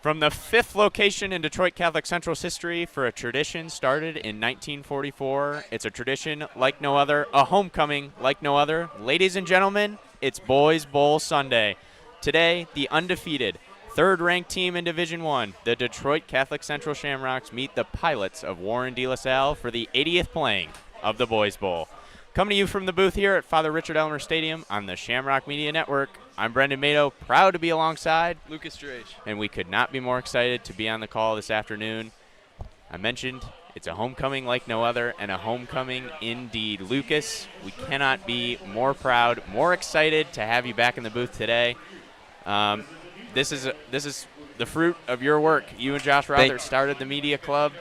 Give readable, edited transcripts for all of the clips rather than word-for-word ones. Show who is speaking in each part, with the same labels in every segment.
Speaker 1: From the fifth location in Detroit Catholic Central's history for a tradition started in 1944, it's a tradition like no other, a homecoming like no other. Ladies and gentlemen, it's Boys Bowl Sunday. Today, the undefeated, third-ranked team in Division I, the Detroit Catholic Central Shamrocks, meet the Pilots of Warren de La Salle for the 80th playing of the Boys Bowl. Coming to you from the booth here at Father Richard Elmer Stadium on the Shamrock Media Network, I'm Brendan Mato, proud to be alongside
Speaker 2: Lucas Drage.
Speaker 1: And we could not be more excited to be on the call this afternoon. I mentioned it's a homecoming like no other, and a homecoming indeed. Lucas, we cannot be more proud, more excited to have you back in the booth today. This is the fruit of your work. You and Josh Rother started the media club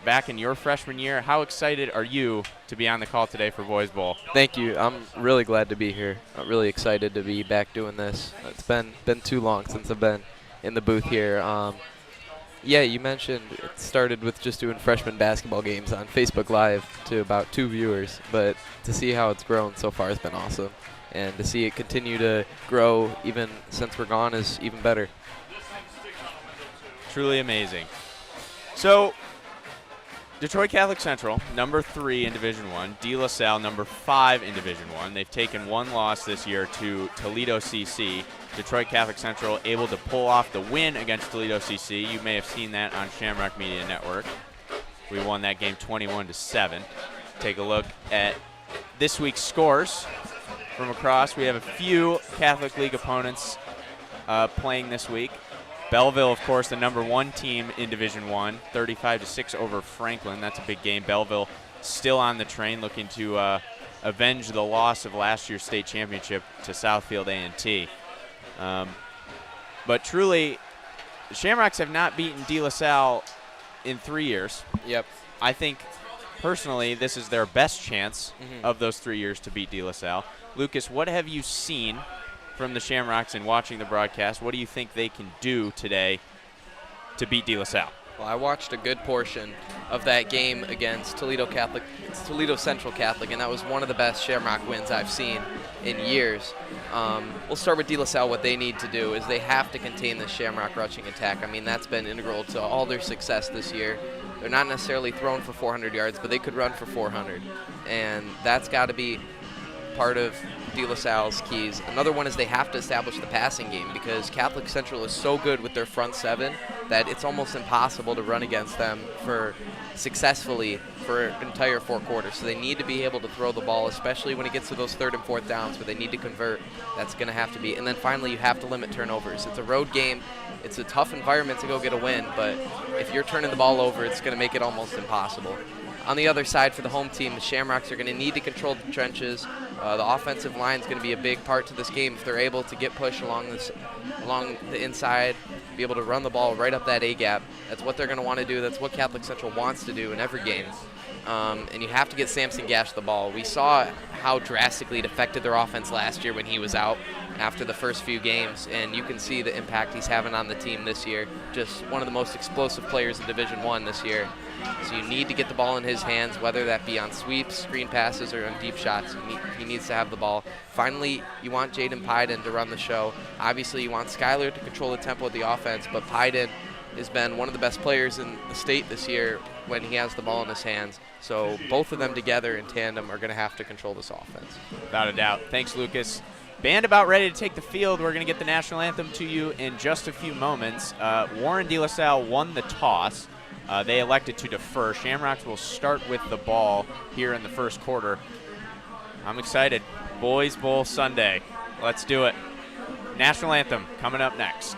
Speaker 1: back in your freshman year. How excited are you to be on the call today for Boys Bowl?
Speaker 2: Thank you. I'm really glad to be here. I'm really excited to be back doing this. It's been too long since I've been in the booth here. Yeah, you mentioned it started with just doing freshman basketball games on Facebook Live to about 2 viewers, but to see how it's grown so far has been awesome. And to see it continue to grow even since we're gone is even better.
Speaker 1: Truly amazing. So, Detroit Catholic Central, number 3 in Division I. De La Salle, number 5 in Division I. They've taken one loss this year to Toledo CC. Detroit Catholic Central able to pull off the win against Toledo CC. You may have seen that on Shamrock Media Network. We won that game 21-7. Take a look at this week's scores from across. We have a few Catholic League opponents playing this week. Belleville, of course, the number 1 team in Division I, 35-6 over Franklin. That's a big game. Belleville still on the train, looking to avenge the loss of last year's state championship to Southfield A&T. But truly, the Shamrocks have not beaten De La Salle in 3 years.
Speaker 2: Yep.
Speaker 1: I think, personally, this is their best chance of those 3 years to beat De La Salle. Lucas, what have you seen from the Shamrocks and watching the broadcast? What do you think they can do today to beat De La Salle?
Speaker 3: Well, I watched a good portion of that game against Toledo Central Catholic, and that was one of the best Shamrock wins I've seen in years. We'll start with De La Salle. What they need to do is they have to contain the Shamrock rushing attack. I mean, that's been integral to all their success this year. They're not necessarily throwing for 400 yards, but they could run for 400, and that's got to be part of De La Salle's keys. Another one is they have to establish the passing game, because Central is so good with their front 7 that it's almost impossible to run against them successfully for an entire 4 quarters. So they need to be able to throw the ball, especially when it gets to those 3rd and 4th downs where they need to convert. That's going to have to be. And then finally, you have to limit turnovers. It's a road game. It's a tough environment to go get a win, but if you're turning the ball over, it's going to make it almost impossible. On the other side, for the home team, the Shamrocks are going to need to control the trenches. The offensive line is going to be a big part to this game if they're able to get push along the inside, be able to run the ball right up that A-gap. That's what they're going to want to do. That's what Catholic Central wants to do in every game. And you have to get Samson Gash the ball. We saw how drastically it affected their offense last year when he was out after the first few games, and you can see the impact he's having on the team this year. Just one of the most explosive players in Division I this year. So you need to get the ball in his hands, whether that be on sweeps, screen passes, or on deep shots. He needs to have the ball. Finally, you want Jaden Pyden to run the show. Obviously, you want Skyler to control the tempo of the offense, but Pyden has been one of the best players in the state this year when he has the ball in his hands. So both of them together in tandem are going to have to control this offense.
Speaker 1: Without a doubt. Thanks, Lucas. Band about ready to take the field. We're going to get the national anthem to you in just a few moments. Warren de La Salle won the toss. They elected to defer. Shamrocks will start with the ball here in the first quarter. I'm excited. Boys Bowl Sunday. Let's do it. National anthem coming up next.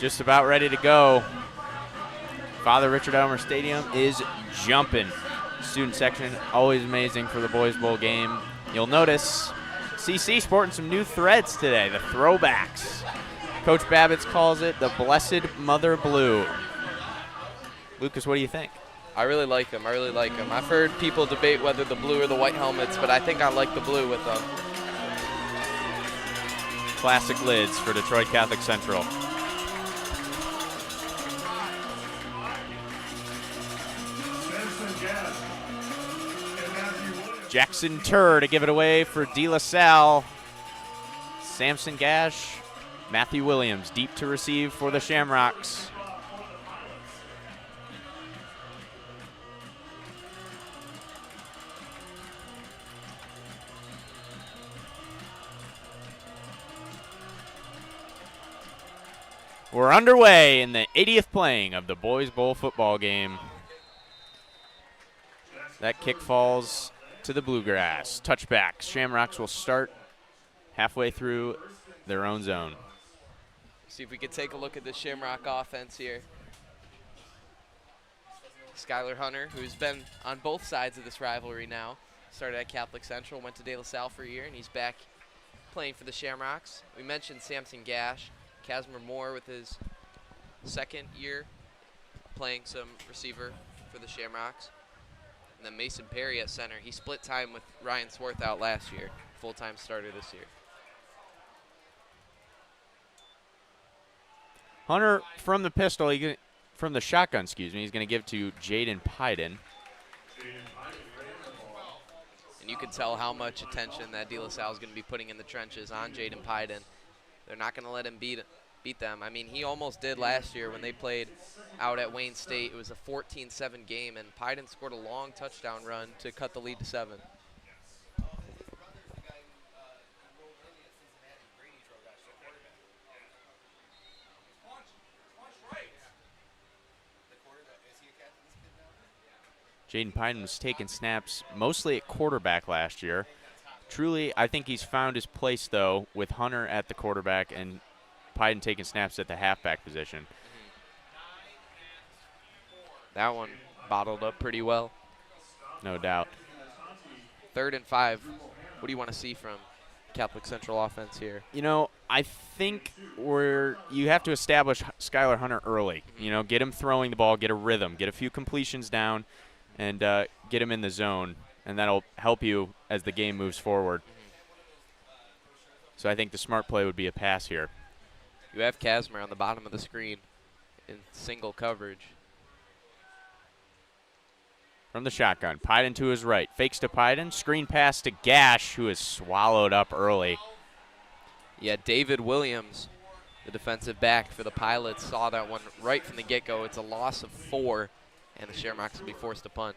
Speaker 1: just about ready to go. Father Richard Elmer Stadium is jumping. Student section, always amazing for the Boys Bowl game. You'll notice CC sporting some new threads today, the throwbacks. Coach Babbitts calls it the Blessed Mother Blue. Lucas, what do you think?
Speaker 3: I really like them. I've heard people debate whether the blue or the white helmets, but I think I like the blue with them.
Speaker 1: Classic lids for Detroit Catholic Central. Jackson Turr to give it away for De La Salle. Samson Gash, Matthew Williams deep to receive for the Shamrocks. We're underway in the 80th playing of the Boys Bowl football game. That kick falls to the bluegrass. Touchback. Shamrocks will start halfway through their own zone.
Speaker 3: See if we could take a look at the Shamrock offense here. Skylar Hunter, who's been on both sides of this rivalry now, started at Catholic Central, went to De La Salle for a year, and he's back playing for the Shamrocks. We mentioned Samson Gash. Casimir Moore with his second year playing some receiver for the Shamrocks. And then Mason Perry at center. He split time with Ryan Swarthout last year, full-time starter this year.
Speaker 1: Hunter from the pistol, from the shotgun, excuse me, he's going to give to Jaden Pyden.
Speaker 3: And you can tell how much attention that De La Salle is going to be putting in the trenches on Jaden Pyden. They're not going to let him beat them. I mean, he almost did last year when they played out at Wayne State. It was a 14-7 game, and Pyden scored a long touchdown run to cut the lead to 7.
Speaker 1: Jaden Pyden was taking snaps mostly at quarterback last year. Truly, I think he's found his place, though, with Hunter at the quarterback and Pyden taking snaps at the halfback position.
Speaker 3: That one bottled up pretty well.
Speaker 1: No doubt.
Speaker 3: 3rd and 5. What do you want to see from Catholic Central offense here?
Speaker 1: You know, I think you have to establish Skylar Hunter early. You know, get him throwing the ball, get a rhythm, get a few completions down, and get him in the zone, and that'll help you as the game moves forward. So I think the smart play would be a pass here.
Speaker 3: You have Casimir on the bottom of the screen in single coverage.
Speaker 1: From the shotgun, Pyden to his right. Fakes to Pyden, screen pass to Gash, who is swallowed up early.
Speaker 3: Yeah, David Williams, the defensive back for the Pilots, saw that one right from the get-go. It's a loss of 4, and the Shamrocks will be forced to punt.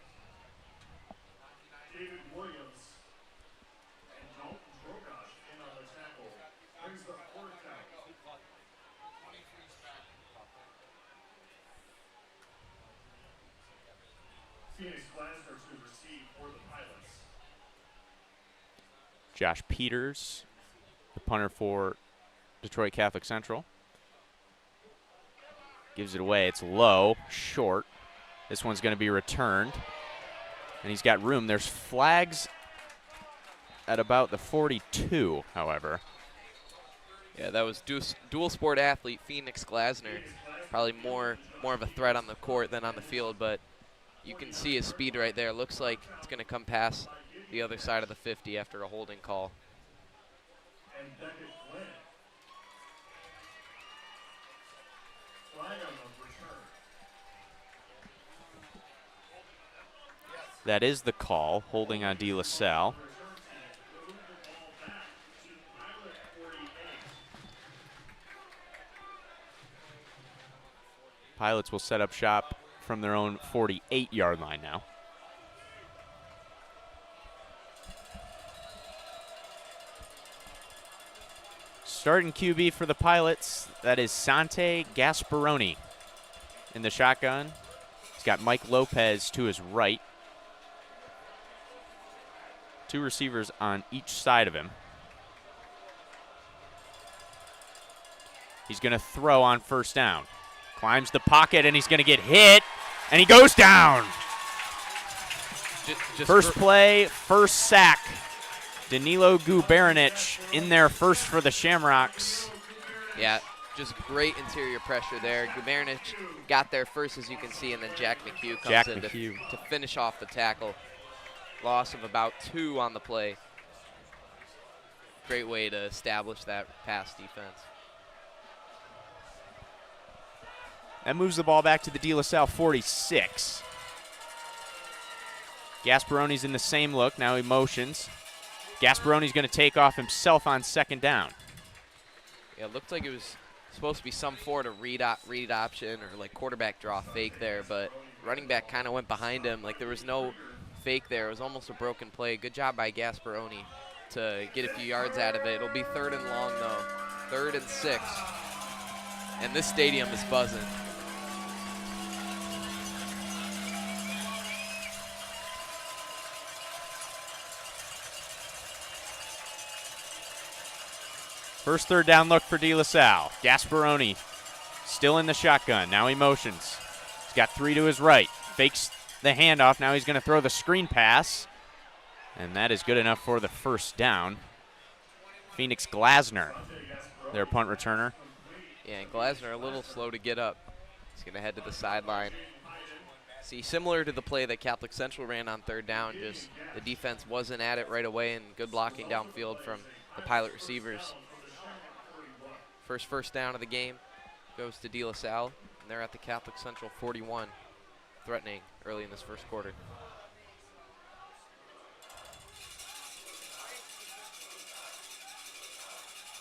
Speaker 4: David Williams and Dalton Drogosh in on the tackle. Brings the 4th down. Phoenix Glasner to receive for the Pilots.
Speaker 1: Josh Peters, the punter for Detroit Catholic Central. Gives it away. It's low, short. This one's going to be returned. And he's got room. There's flags at about the 42, however.
Speaker 3: Yeah, that was dual sport athlete Phoenix Glasner. Probably more of a threat on the court than on the field, but you can see his speed right there. Looks like it's going to come past the other side of the 50 after a holding call.
Speaker 4: And Beckett Flynn. Flag on the return.
Speaker 1: That is the call, holding on De La Salle. Pilots will set up shop from their own 48-yard line now. Starting QB for the Pilots, that is Sante Gasparoni in the shotgun. He's got Mike Lopez to his right. 2 receivers on each side of him. He's going to throw on first down. Climbs the pocket, and he's going to get hit, and he goes down. First play, first sack. Danilo Guberinic in there first for the Shamrocks.
Speaker 3: Yeah, just great interior pressure there. Guberinic got there first, as you can see, and then Jack McHugh comes in to finish off the tackle. Loss of about 2 on the play. Great way to establish that pass defense.
Speaker 1: That moves the ball back to the De La Salle 46. Gasparoni's in the same look. Now he motions. Gasparoni's going to take off himself on second down.
Speaker 3: Yeah, it looked like it was supposed to be some sort of read option or like quarterback draw fake there, but running back kind of went behind him. Like there was no fake there. It was almost a broken play. Good job by Gasparoni to get a few yards out of it. It'll be 3rd and long though. 3rd and 6. And this stadium is buzzing.
Speaker 1: First 3rd down look for De La Salle. Gasparoni still in the shotgun. Now he motions. He's got 3 to his right. Fakes the handoff. Now he's going to throw the screen pass. And that is good enough for the first down. Phoenix Glasner, their punt returner.
Speaker 3: Yeah, and Glasner a little slow to get up. He's going to head to the sideline. See, similar to the play that Catholic Central ran on 3rd down, just the defense wasn't at it right away, and good blocking downfield from the Pilot receivers. First down of the game goes to De La Salle, and they're at the Catholic Central 41, threatening early in this first quarter.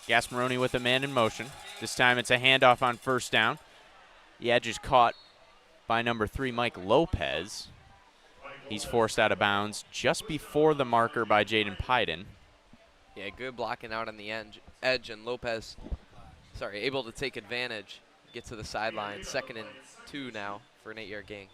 Speaker 1: Gasparoni with a man in motion. This time it's a handoff on first down. The edge is caught by number 3, Mike Lopez. He's forced out of bounds just before the marker by Jaden Pyden.
Speaker 3: Yeah, good blocking out on the edge, and Lopez, able to take advantage, get to the sideline. 2nd and 2 now for an 8-yard gain.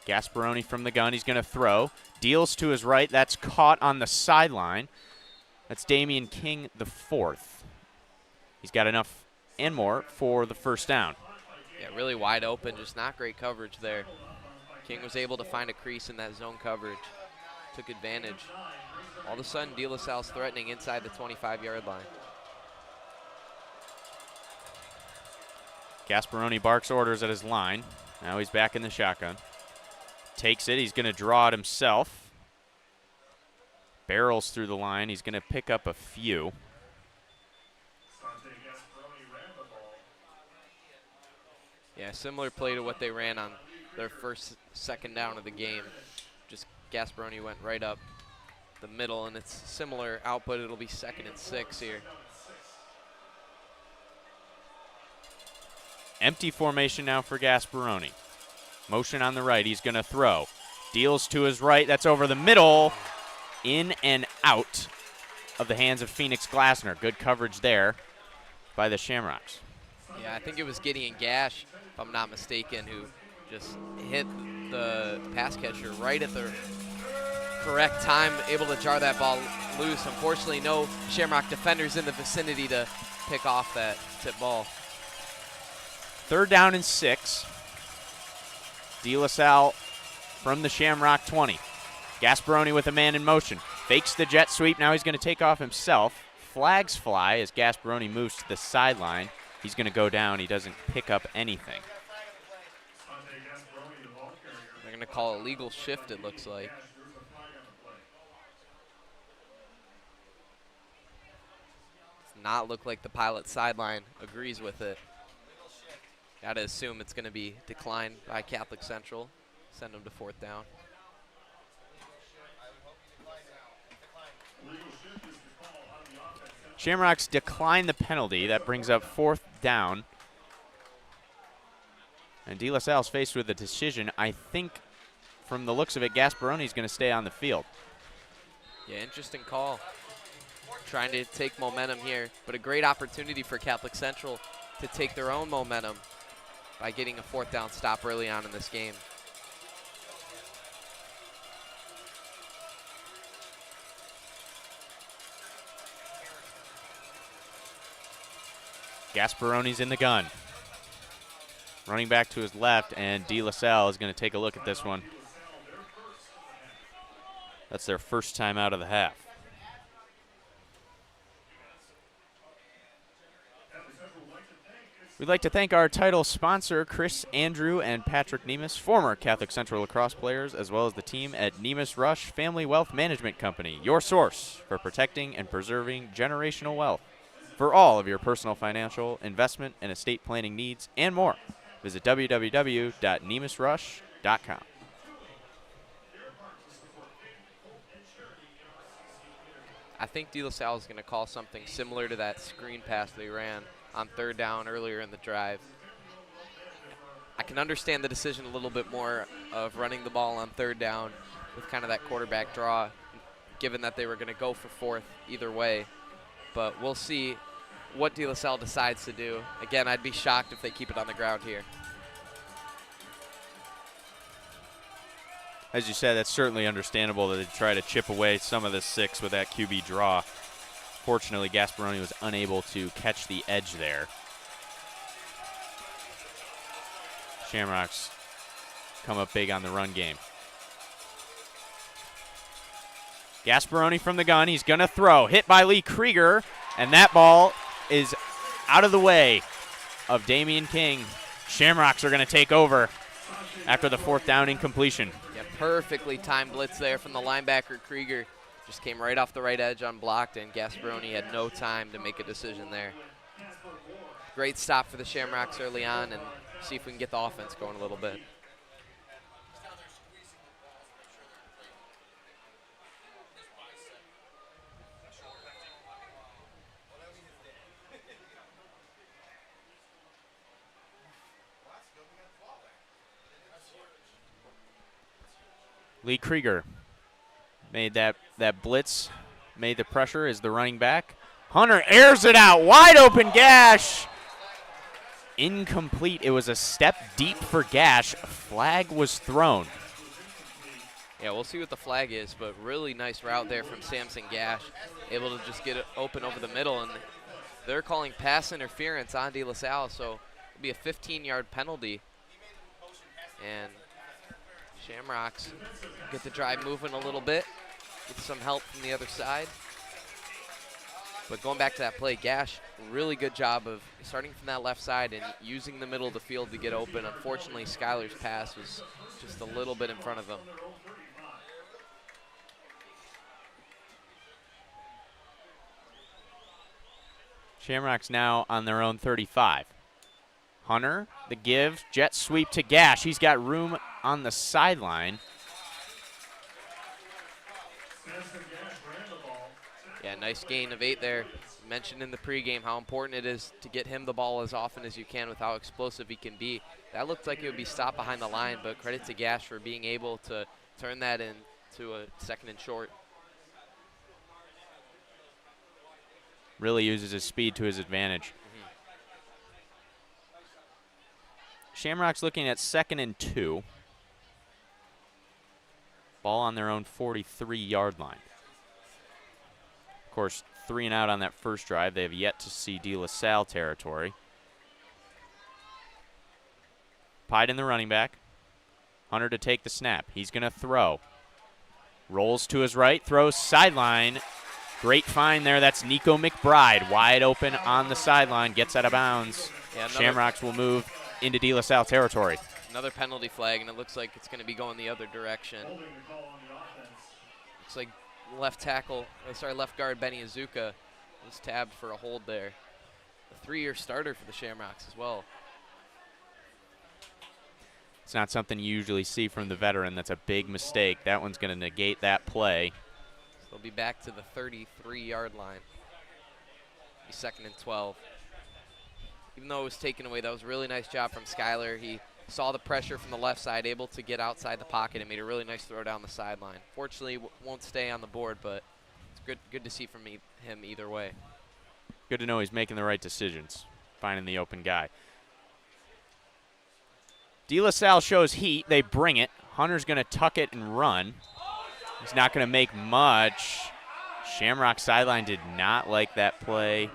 Speaker 1: Gasparoni from the gun. He's going to throw. Deals to his right. That's caught on the sideline. That's Damian King, the 4th. He's got enough and more for the first down.
Speaker 3: Yeah, really wide open. Just not great coverage there. King was able to find a crease in that zone coverage. Took advantage. All of a sudden, De La Salle's threatening inside the 25-yard line.
Speaker 1: Gasparoni barks orders at his line. Now he's back in the shotgun. Takes it. He's going to draw it himself. Barrels through the line. He's going to pick up a few.
Speaker 3: Yeah, similar play to what they ran on their second down of the game. Just Gasparoni went right up the middle, and it's similar output. It'll be 2nd and 6 here.
Speaker 1: Empty formation now for Gasparoni. Motion on the right. He's going to throw. Deals to his right. That's over the middle. In and out of the hands of Phoenix Glasner. Good coverage there by the Shamrocks.
Speaker 3: Yeah, I think it was Gideon Gash, if I'm not mistaken, who just hit the pass catcher right at the correct time, able to jar that ball loose. Unfortunately, no Shamrock defenders in the vicinity to pick off that tip ball.
Speaker 1: 3rd down and 6. De La Salle from the Shamrock 20. Gasparoni with a man in motion. Fakes the jet sweep. Now he's going to take off himself. Flags fly as Gasparoni moves to the sideline. He's going to go down. He doesn't pick up anything.
Speaker 3: They're going to call a legal shift, it looks like. Does not look like the Pilot sideline agrees with it. Got to assume it's going to be declined by Catholic Central. Send them to 4th down.
Speaker 1: Shamrocks decline the penalty. That brings up 4th down. And De La Salle's faced with a decision. I think from the looks of it, Gasparoni's going to stay on the field.
Speaker 3: Yeah, interesting call. Trying to take momentum here, but a great opportunity for Catholic Central to take their own momentum by getting a 4th down stop early on in this game.
Speaker 1: Gasparoni's in the gun. Running back to his left, and De La Salle is going to take a look at this one. That's their first time out of the half. We'd like to thank our title sponsor, Chris, Andrew, and Patrick Nemus, former Catholic Central lacrosse players, as well as the team at Nemus Rush Family Wealth Management Company, your source for protecting and preserving generational wealth. For all of your personal financial, investment, and estate planning needs and more, visit www.nemusrush.com.
Speaker 3: I think De La Salle is going to call something similar to that screen pass they ran on third down earlier in the drive. I can understand the decision a little bit more of running the ball on third down with kind of that quarterback draw, given that they were going to go for fourth either way. But we'll see what De La Salle decides to do. Again, I'd be shocked if they keep it on the ground here.
Speaker 1: As you said, that's certainly understandable that they try to chip away some of the six with that QB draw. Fortunately, Gasparoni was unable to catch the edge there. Shamrocks come up big on the run game. Gasparoni from the gun. He's going to throw. Hit by Lee Krieger, and that ball is out of the way of Damian King. Shamrocks are going to take over after the fourth down incompletion.
Speaker 3: Yeah, perfectly timed blitz there from the linebacker Krieger. Just came right off the right edge unblocked, and Gasparoni had no time to make a decision there. Great stop for the Shamrocks early on, and see if we can get the offense going a little bit.
Speaker 1: Lee Krieger made that blitz, made the pressure as the running back. Hunter airs it out, wide open gash. Incomplete. It was a step deep for Gash. A flag was thrown.
Speaker 3: Yeah, we'll see what the flag is, but really nice route there from Samson Gash. Able to just get it open over the middle, and they're calling pass interference on De La Salle, so it'll be a 15-yard penalty. And Shamrocks get the drive moving a little bit with some help from the other side. But going back to that play, Gash, really good job of starting from that left side and using the middle of the field to get open. Unfortunately, Skyler's pass was just a little bit in front of him.
Speaker 1: Shamrocks now on their own 35. Hunter, the give, jet sweep to Gash. He's got room on the sideline.
Speaker 3: Yeah, nice gain of 8 there. Mentioned in the pregame how important it is to get him the ball as often as you can with how explosive he can be. That looked like it would be stopped behind the line, but credit to Gash for being able to turn that into a second and short.
Speaker 1: Really uses his speed to his advantage. Shamrocks looking at 2nd and 2. Ball on their own 43-yard line. Of course, 3 and out on that first drive. They have yet to see De La Salle territory. Pied in the running back. Hunter to take the snap. He's going to throw. Rolls to his right, throws sideline. Great find there. That's Nico McBride. Wide open on the sideline. Gets out of bounds. Yeah, Shamrocks will move into De La Salle territory.
Speaker 3: Another penalty flag, and it looks like it's going to be going the other direction. Looks like left guard Benny Azuka was tabbed for a hold there. A 3-year starter for the Shamrocks as well.
Speaker 1: It's not something you usually see from the veteran. That's a big mistake. That one's going to negate that play.
Speaker 3: So they'll be back to the 33-yard line. Be 2nd and 12. Even though it was taken away, that was a really nice job from Skyler. He saw the pressure from the left side, able to get outside the pocket and made a really nice throw down the sideline. Fortunately, won't stay on the board, but it's good to see from him either way.
Speaker 1: Good to know he's making the right decisions, finding the open guy. De La Salle shows heat. They bring it. Hunter's going to tuck it and run. He's not going to make much. Shamrock sideline did not like that play.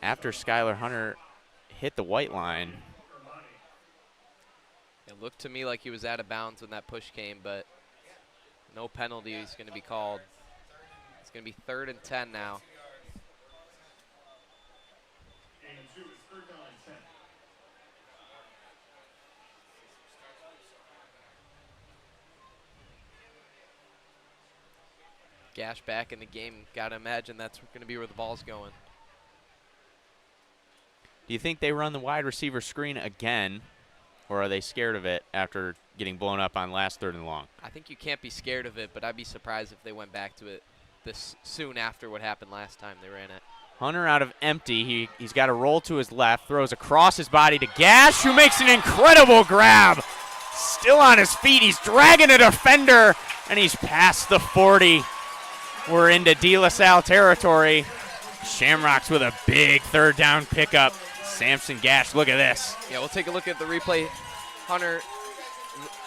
Speaker 1: after Skylar Hunter hit the white line.
Speaker 3: It looked to me like he was out of bounds when that push came, but no penalty is going to be called. It's going to be 3rd and 10 now.
Speaker 4: Game 2 is 3rd down and 10.
Speaker 3: Gash back in the game. Got to imagine that's going to be where the ball's going.
Speaker 1: Do you think they run the wide receiver screen again, or are they scared of it after getting blown up on last 3rd and long?
Speaker 3: I think you can't be scared of it, but I'd be surprised if they went back to it this soon after what happened last time they ran it.
Speaker 1: Hunter out of empty. He's got a roll to his left, throws across his body to Gash, who makes an incredible grab. Still on his feet. He's dragging a defender, and he's past the 40. We're into De La Salle territory. Shamrocks with a big 3rd down pickup. Samson Gash, look at this.
Speaker 3: Yeah, we'll take a look at the replay. Hunter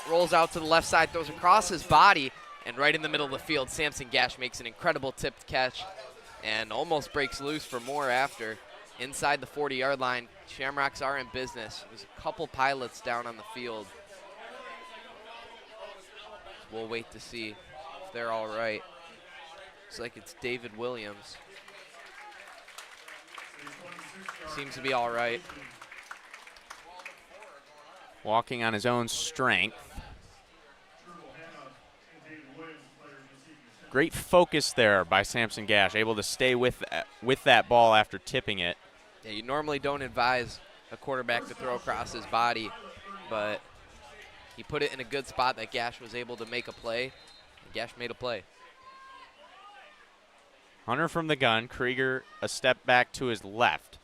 Speaker 3: rolls out to the left side, throws across his body, and right in the middle of the field, Samson Gash makes an incredible tipped catch and almost breaks loose for more after. Inside the 40-yard line, Shamrocks are in business. There's a couple pilots down on the field. We'll wait to see if they're all right. Looks like it's David Williams. Seems to be all right.
Speaker 1: Walking on his own strength. Great focus there by Samson Gash, able to stay with that ball after tipping it.
Speaker 3: Yeah, you normally don't advise a quarterback to throw across his body, but he put it in a good spot that Gash was able to make a play, and Gash made a play.
Speaker 1: Hunter from the gun, Krieger a step back to his left.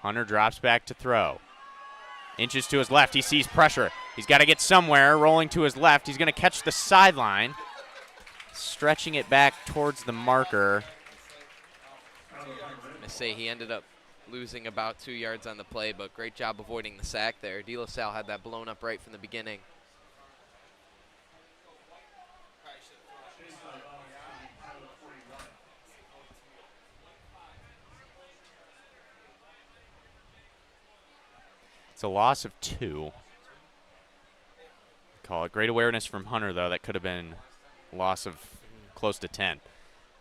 Speaker 1: Hunter drops back to throw. Inches to his left, he sees pressure. He's got to get somewhere, rolling to his left. He's going to catch the sideline, stretching it back towards the marker.
Speaker 3: I say he ended up losing about 2 yards on the play, but great job avoiding the sack there. De La Salle had that blown up right from the beginning.
Speaker 1: It's a loss of 2. Call it great awareness from Hunter, though. That could have been a loss of close to 10.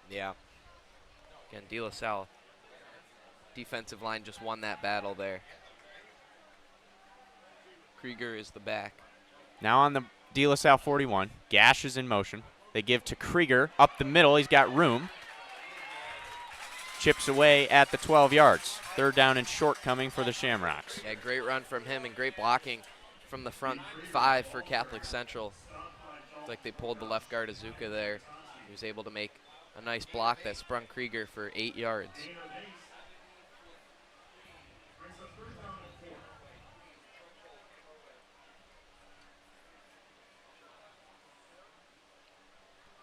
Speaker 3: Yeah. Again, De La Salle defensive line just won that battle there. Krieger is the back.
Speaker 1: Now on the De La Salle 41. Gash is in motion. They give to Krieger up the middle. He's got room. Chips away at the 12 yards. 3rd down and short coming for the Shamrocks.
Speaker 3: Yeah, great run from him and great blocking from the front 5 for Catholic Central. Looks like they pulled the left guard Azuka there. He was able to make a nice block that sprung Krieger for 8 yards.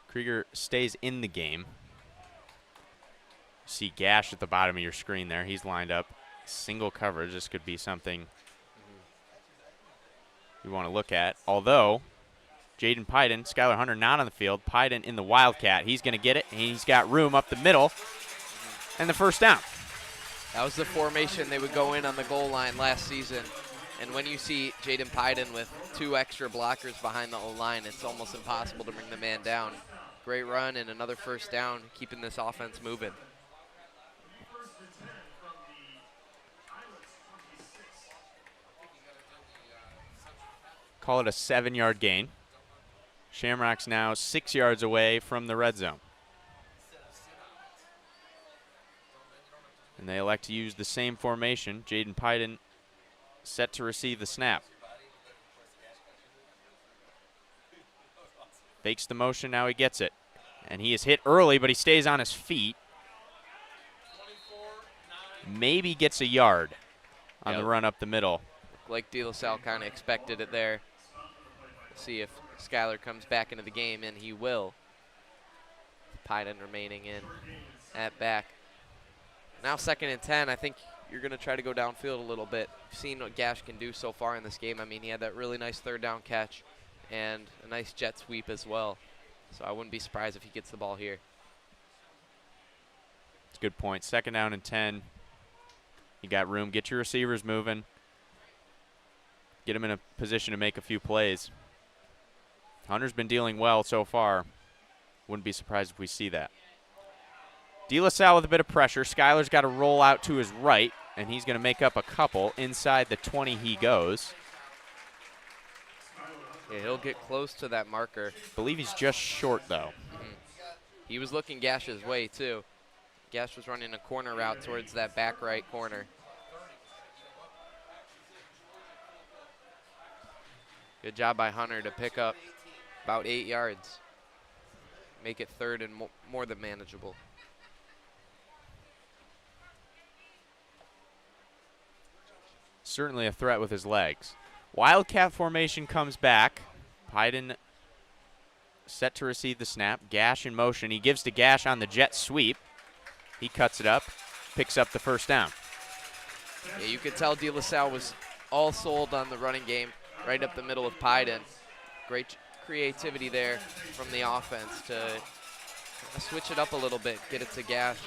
Speaker 1: Krieger stays in the game. See Gash at the bottom of your screen there. He's lined up. Single coverage. This could be something you want to look at. Although, Jaden Pyden, Skylar Hunter not on the field. Pyden in the Wildcat. He's going to get it, and he's got room up the middle. And the 1st down.
Speaker 3: That was the formation they would go in on the goal line last season. And when you see Jaden Pyden with 2 extra blockers behind the O-line, it's almost impossible to bring the man down. Great run and another 1st down, keeping this offense moving.
Speaker 1: Call it a 7-yard gain. Shamrocks now 6 yards away from the red zone. And they elect to use the same formation. Jaden Pyden set to receive the snap. Fakes the motion, now he gets it. And he is hit early, but he stays on his feet. Maybe gets a yard on the run up the middle.
Speaker 3: Like De La Salle kind of expected it there. See if Skylar comes back into the game, and he will. Pyden remaining in at back. Now 2nd and 10. I think you're going to try to go downfield a little bit. You've seen what Gash can do so far in this game. I mean, he had that really nice 3rd down catch and a nice jet sweep as well. So I wouldn't be surprised if he gets the ball here.
Speaker 1: It's a good point. 2nd down and 10. You got room. Get your receivers moving. Get them in a position to make a few plays. Hunter's been dealing well so far. Wouldn't be surprised if we see that. De La Salle with a bit of pressure. Skyler's got to roll out to his right, and he's going to make up a couple. Inside the 20 he goes.
Speaker 3: Yeah, he'll get close to that marker.
Speaker 1: Believe he's just short, though.
Speaker 3: He was looking Gash's way, too. Gash was running a corner route towards that back right corner. Good job by Hunter to pick up about 8 yards. Make it third and more than manageable.
Speaker 1: Certainly a threat with his legs. Wildcat formation comes back. Pyden set to receive the snap. Gash in motion. He gives to Gash on the jet sweep. He cuts it up, picks up the first down.
Speaker 3: Yeah, you could tell De La Salle was all sold on the running game right up the middle of Pyden. Great creativity there from the offense to switch it up a little bit, get it to Gash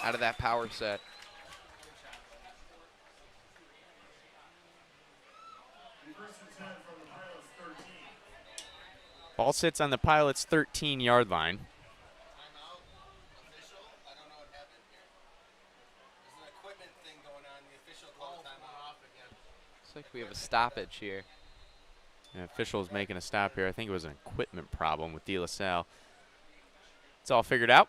Speaker 3: out of that power set.
Speaker 1: Ball sits on the Pilots' 13-yard line.
Speaker 3: Looks like we have a stoppage here.
Speaker 1: The official's making a stop here. I think it was an equipment problem with De La Salle. It's all figured out.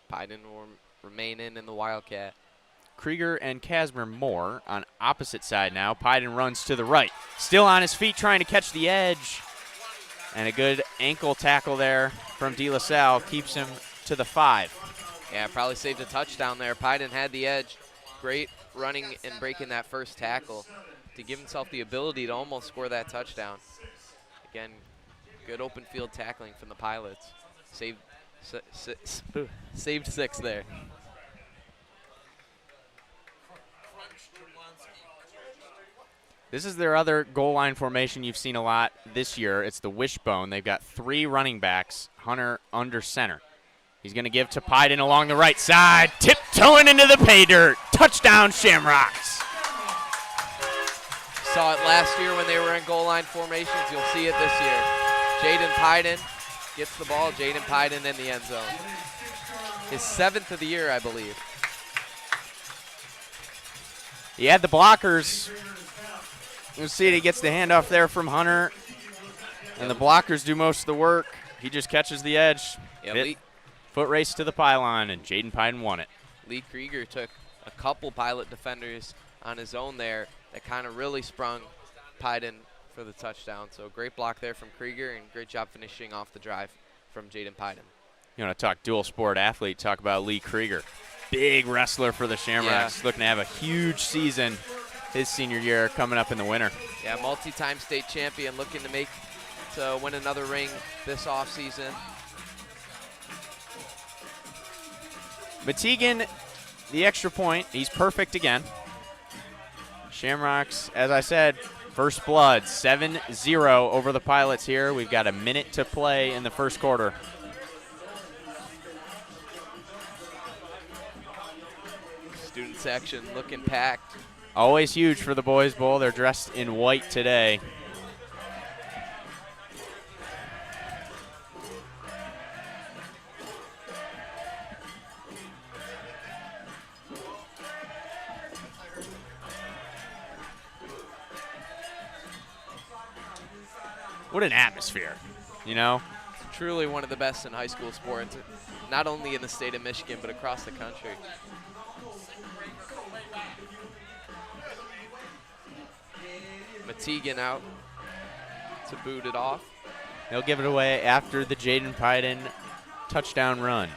Speaker 3: Pyden will remain in the Wildcat.
Speaker 1: Krieger and Casimir Moore on opposite side now. Pyden runs to the right. Still on his feet trying to catch the edge. And a good ankle tackle there from De La Salle keeps him to the 5.
Speaker 3: Yeah, probably saved a touchdown there. Pyden had the edge. Great running and breaking that first tackle to give himself the ability to almost score that touchdown. Again, good open field tackling from the Pilots. Saved 6 there.
Speaker 1: This is their other goal line formation you've seen a lot this year. It's the wishbone. They've got 3 running backs. Hunter under center. He's going to give to Pyden along the right side. Tiptoeing into the pay dirt. Touchdown, Shamrocks.
Speaker 3: Saw it last year when they were in goal line formations. You'll see it this year. Jaden Pyden gets the ball. Jaden Pyden in the end zone. His 7th of the year, I believe.
Speaker 1: He had the blockers. You'll see it. He gets the handoff there from Hunter. And the blockers do most of the work. He just catches the edge.
Speaker 3: Yeah,
Speaker 1: Foot race to the pylon, and Jaden Pyden won it.
Speaker 3: Lee Krieger took a couple Pilot defenders on his own there that kind of really sprung Pyden for the touchdown. So great block there from Krieger, and great job finishing off the drive from Jaden Pyden.
Speaker 1: You want to talk dual sport athlete, talk about Lee Krieger. Big wrestler for the Shamrocks, looking to have a huge season his senior year coming up in the winter.
Speaker 3: Yeah, multi-time state champion, looking to win another ring this offseason.
Speaker 1: Matigan, the extra point. He's perfect again. Shamrocks, as I said, first blood, 7-0 over the Pilots here. We've got a minute to play in the first quarter.
Speaker 3: Student section looking packed.
Speaker 1: Always huge for the Boys Bowl. They're dressed in white today. What an atmosphere, you know?
Speaker 3: It's truly one of the best in high school sports, not only in the state of Michigan, but across the country. Matigan out to boot it off.
Speaker 1: They'll give it away after the Jaden Pyden touchdown run.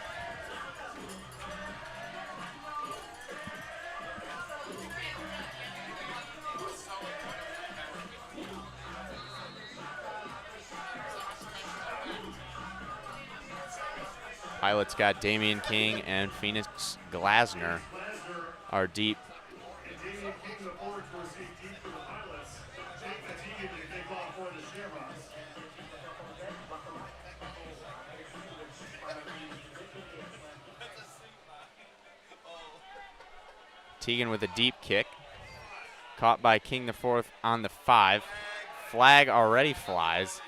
Speaker 1: Pilots got Damian King and Phoenix Glasner are deep.
Speaker 4: Damian King to the forward to receive deep for the Pilots. Jake Fatigue to kick off for the Shamrocks.
Speaker 1: Teagan with a deep kick. Caught by King the fourth on the 5. Flag already flies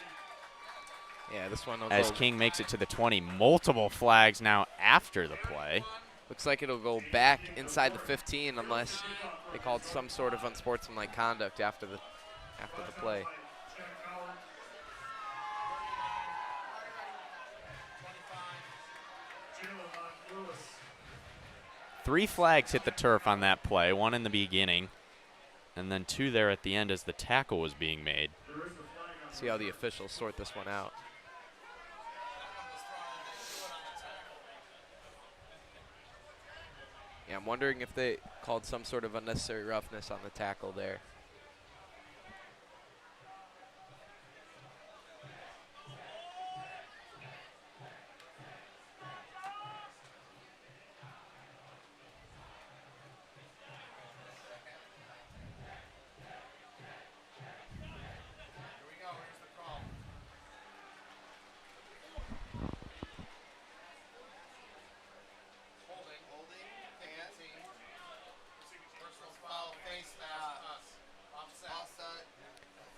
Speaker 3: Yeah, this one will
Speaker 1: as
Speaker 3: go.
Speaker 1: King makes it to the 20. Multiple flags now after the play.
Speaker 3: Looks like it'll go back inside the 15 unless they called some sort of unsportsmanlike conduct after the play.
Speaker 1: 3 flags hit the turf on that play, 1 in the beginning, and then 2 there at the end as the tackle was being made.
Speaker 3: See how the officials sort this one out. Yeah, I'm wondering if they called some sort of unnecessary roughness on the tackle there.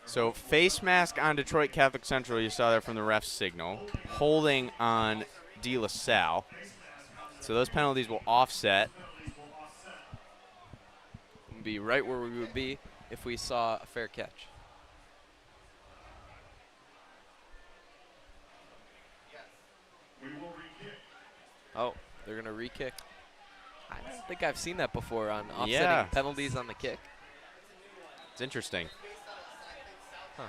Speaker 1: So face mask on Detroit Catholic Central, you saw there from the ref's signal. Holding on De La Salle. So those penalties will offset.
Speaker 3: We'll be right where we would be if we saw a fair catch. Oh, they're going to re-kick. I don't think I've seen that before on offsetting penalties on the kick.
Speaker 1: It's interesting.
Speaker 3: Huh.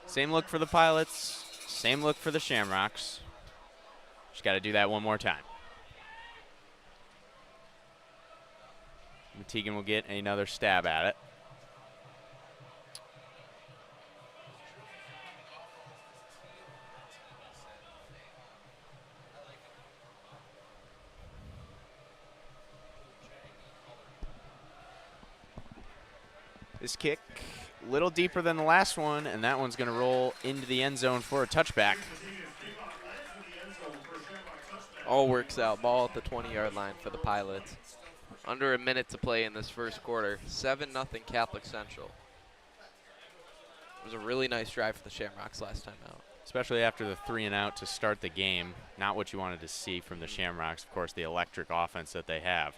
Speaker 1: Same look for the Pilots, same look for the Shamrocks. Just got to do that one more time. Teagan will get another stab at it. This kick a little deeper than the last one, and that one's going to roll into the end zone for a touchback.
Speaker 3: All works out. Ball at the 20-yard line for the Pilots. Under a minute to play in this first quarter. 7-0 Catholic Central. It was a really nice drive for the Shamrocks last time out.
Speaker 1: Especially after the 3-and-out to start the game. Not what you wanted to see from the Shamrocks. Of course, the electric offense that they have.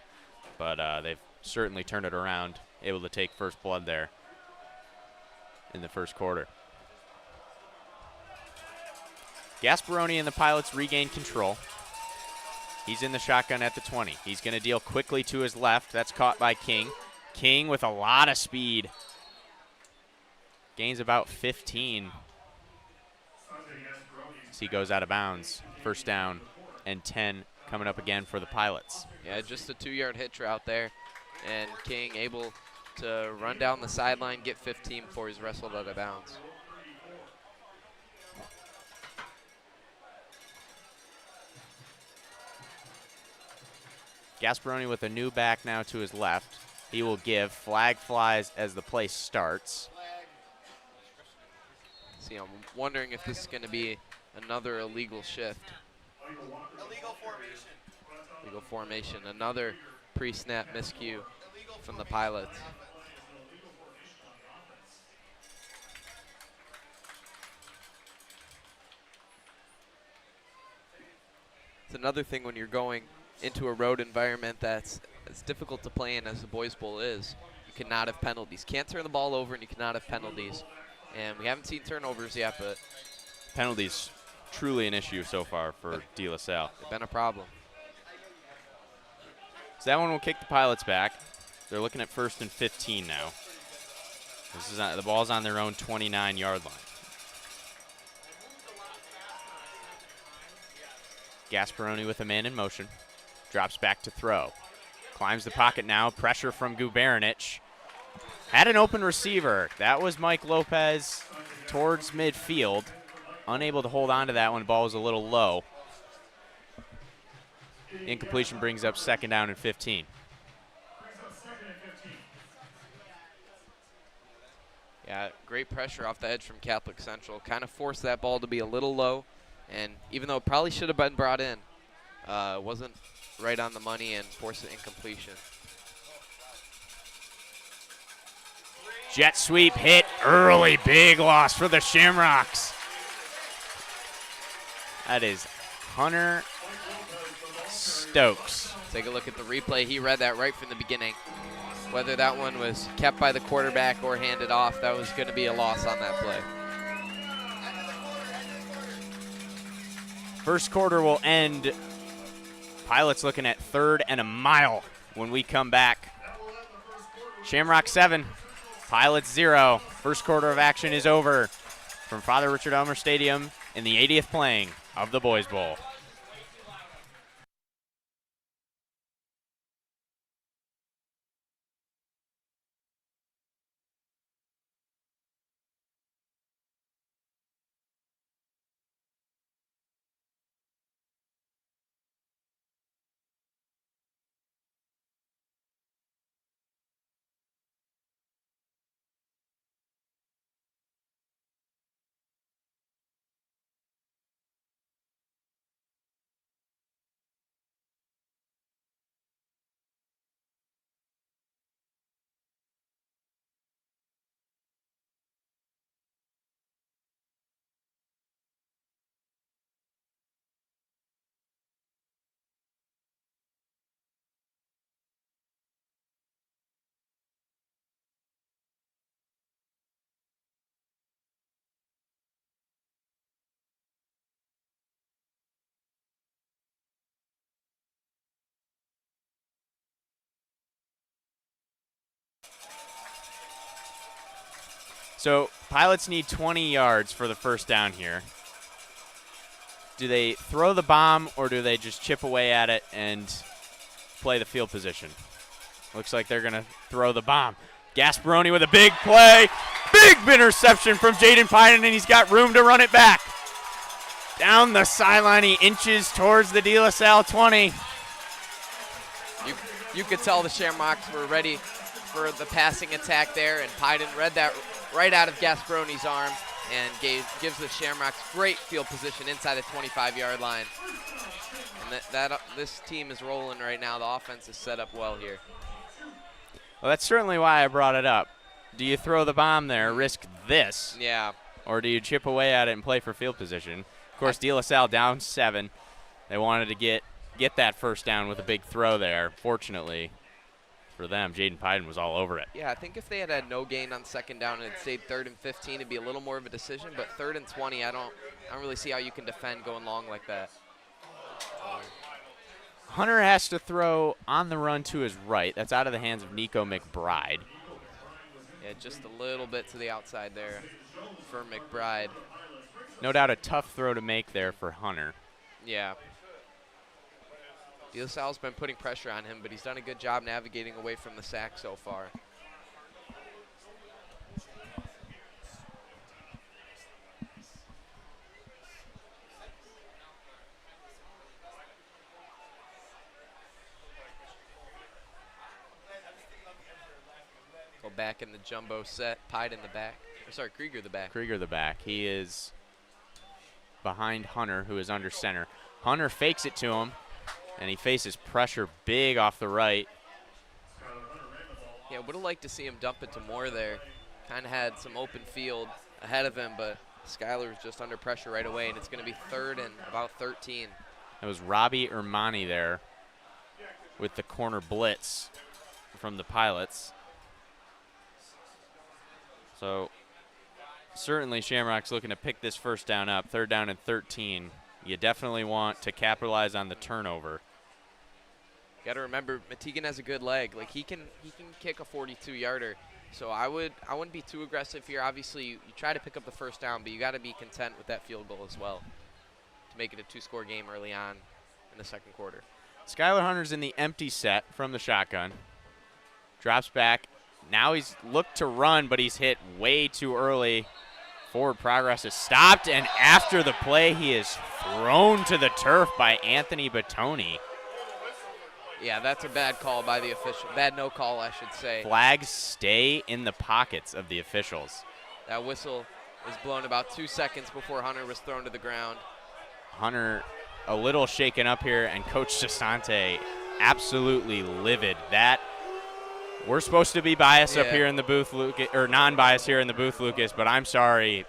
Speaker 1: But they've certainly turned it around, able to take first blood there in the first quarter. Gasparoni and the Pilots regain control. He's in the shotgun at the 20. He's going to deal quickly to his left. That's caught by King. King with a lot of speed. Gains about 15. As he goes out of bounds. First down and 10 coming up again for the Pilots.
Speaker 3: Yeah, just a 2-yard hitch route there. And King able to run down the sideline, get 15 before he's wrestled out of bounds.
Speaker 1: Gasparoni with a new back now to his left. He will give. Flag flies as the play starts.
Speaker 3: See, I'm wondering if this is going to be another illegal shift. Illegal formation. Another pre-snap miscue from the Pilots. It's another thing when you're going into a road environment that's as difficult to play in as the Boys Bowl is. You cannot have penalties. Can't turn the ball over and you cannot have penalties. And we haven't seen turnovers yet, but
Speaker 1: penalties truly an issue so far for De La Salle.
Speaker 3: They've been a problem.
Speaker 1: So that one will kick the Pilots back. They're looking at 1st and 15 now. This is the ball's on their own 29-yard line. Gasparoni with a man in motion. Drops back to throw. Climbs the pocket now. Pressure from Gubaranich. Had an open receiver. That was Mike Lopez towards midfield. unable to hold on to that one. Ball was a little low. Incompletion brings up 2nd down and 15.
Speaker 3: Yeah, great pressure off the edge from Catholic Central. Kind of forced that ball to be a little low, and even though it probably should have been brought in, wasn't right on the money and forced an incompletion.
Speaker 1: Jet sweep hit early. Big loss for the Shamrocks. That is Hunter Stokes.
Speaker 3: Take a look at the replay. He read that right from the beginning. Whether that one was kept by the quarterback or handed off, that was going to be a loss on that play.
Speaker 1: First quarter will end. Pilots looking at 3rd and a mile when we come back. Shamrock 7, Pilots 0. First quarter of action is over from Father Richard Elmer Stadium in the 80th playing of the Boys Bowl. So Pilots need 20 yards for the first down here. Do they throw the bomb or do they just chip away at it and play the field position? Looks like they're going to throw the bomb. Gasparoni with a big play. Big interception from Jaden Piden, and he's got room to run it back. Down the sideline, he inches towards the De La Salle 20.
Speaker 3: You could tell the Shamrocks were ready for the passing attack there, and Piden read that right out of Gasparoni's arm and gives the Shamrocks great field position inside the 25-yard line. And this team is rolling right now. The offense is set up well here.
Speaker 1: Well, that's certainly why I brought it up. Do you throw the bomb there, risk this?
Speaker 3: Yeah.
Speaker 1: Or do you chip away at it and play for field position? Of course, De La Salle down 7. They wanted to get that first down with a big throw there. Fortunately for them, Jaden Piden was all over it.
Speaker 3: Yeah, I think if they had had no gain on 2nd down and it stayed 3rd and 15, it'd be a little more of a decision. But 3rd and 20, I don't really see how you can defend going long like that.
Speaker 1: Hunter has to throw on the run to his right. That's out of the hands of Nico McBride.
Speaker 3: Yeah, just a little bit to the outside there for McBride.
Speaker 1: No doubt a tough throw to make there for Hunter.
Speaker 3: Yeah. De La Salle's been putting pressure on him, but he's done a good job navigating away from the sack so far. Go back in the jumbo set. Pied in the back. Or sorry, Krieger the back.
Speaker 1: Krieger the back. He is behind Hunter, who is under center. Hunter fakes it to him, and he faces pressure big off the right.
Speaker 3: Yeah, would have liked to see him dump it to Moore there. Kind of had some open field ahead of him, but Schuyler was just under pressure right away, and it's going to be 3rd and about 13.
Speaker 1: It was Robbie Ermani there with the corner blitz from the Pilots. So certainly Shamrock's looking to pick this first down up, 3rd down and 13. You definitely want to capitalize on the turnover.
Speaker 3: Got to remember, Matigan has a good leg. Like he can kick a 42-yarder. So I wouldn't be too aggressive here. Obviously, you try to pick up the first down, but you got to be content with that field goal as well to make it a 2-score game early on in the 2nd quarter.
Speaker 1: Skylar Hunter's in the empty set from the shotgun. Drops back. Now he's looked to run, but he's hit way too early Forward progress is stopped, and after the play, he is thrown to the turf by Anthony Batoni.
Speaker 3: Yeah, that's a bad call by the official. Bad no call, I should say.
Speaker 1: Flags stay in the pockets of the officials.
Speaker 3: That whistle was blown about 2 seconds before Hunter was thrown to the ground.
Speaker 1: Hunter a little shaken up here, and Coach Sasante absolutely livid. That we're supposed to be biased up here in the booth, Lucas, or non-biased here in the booth, Lucas, but I'm sorry.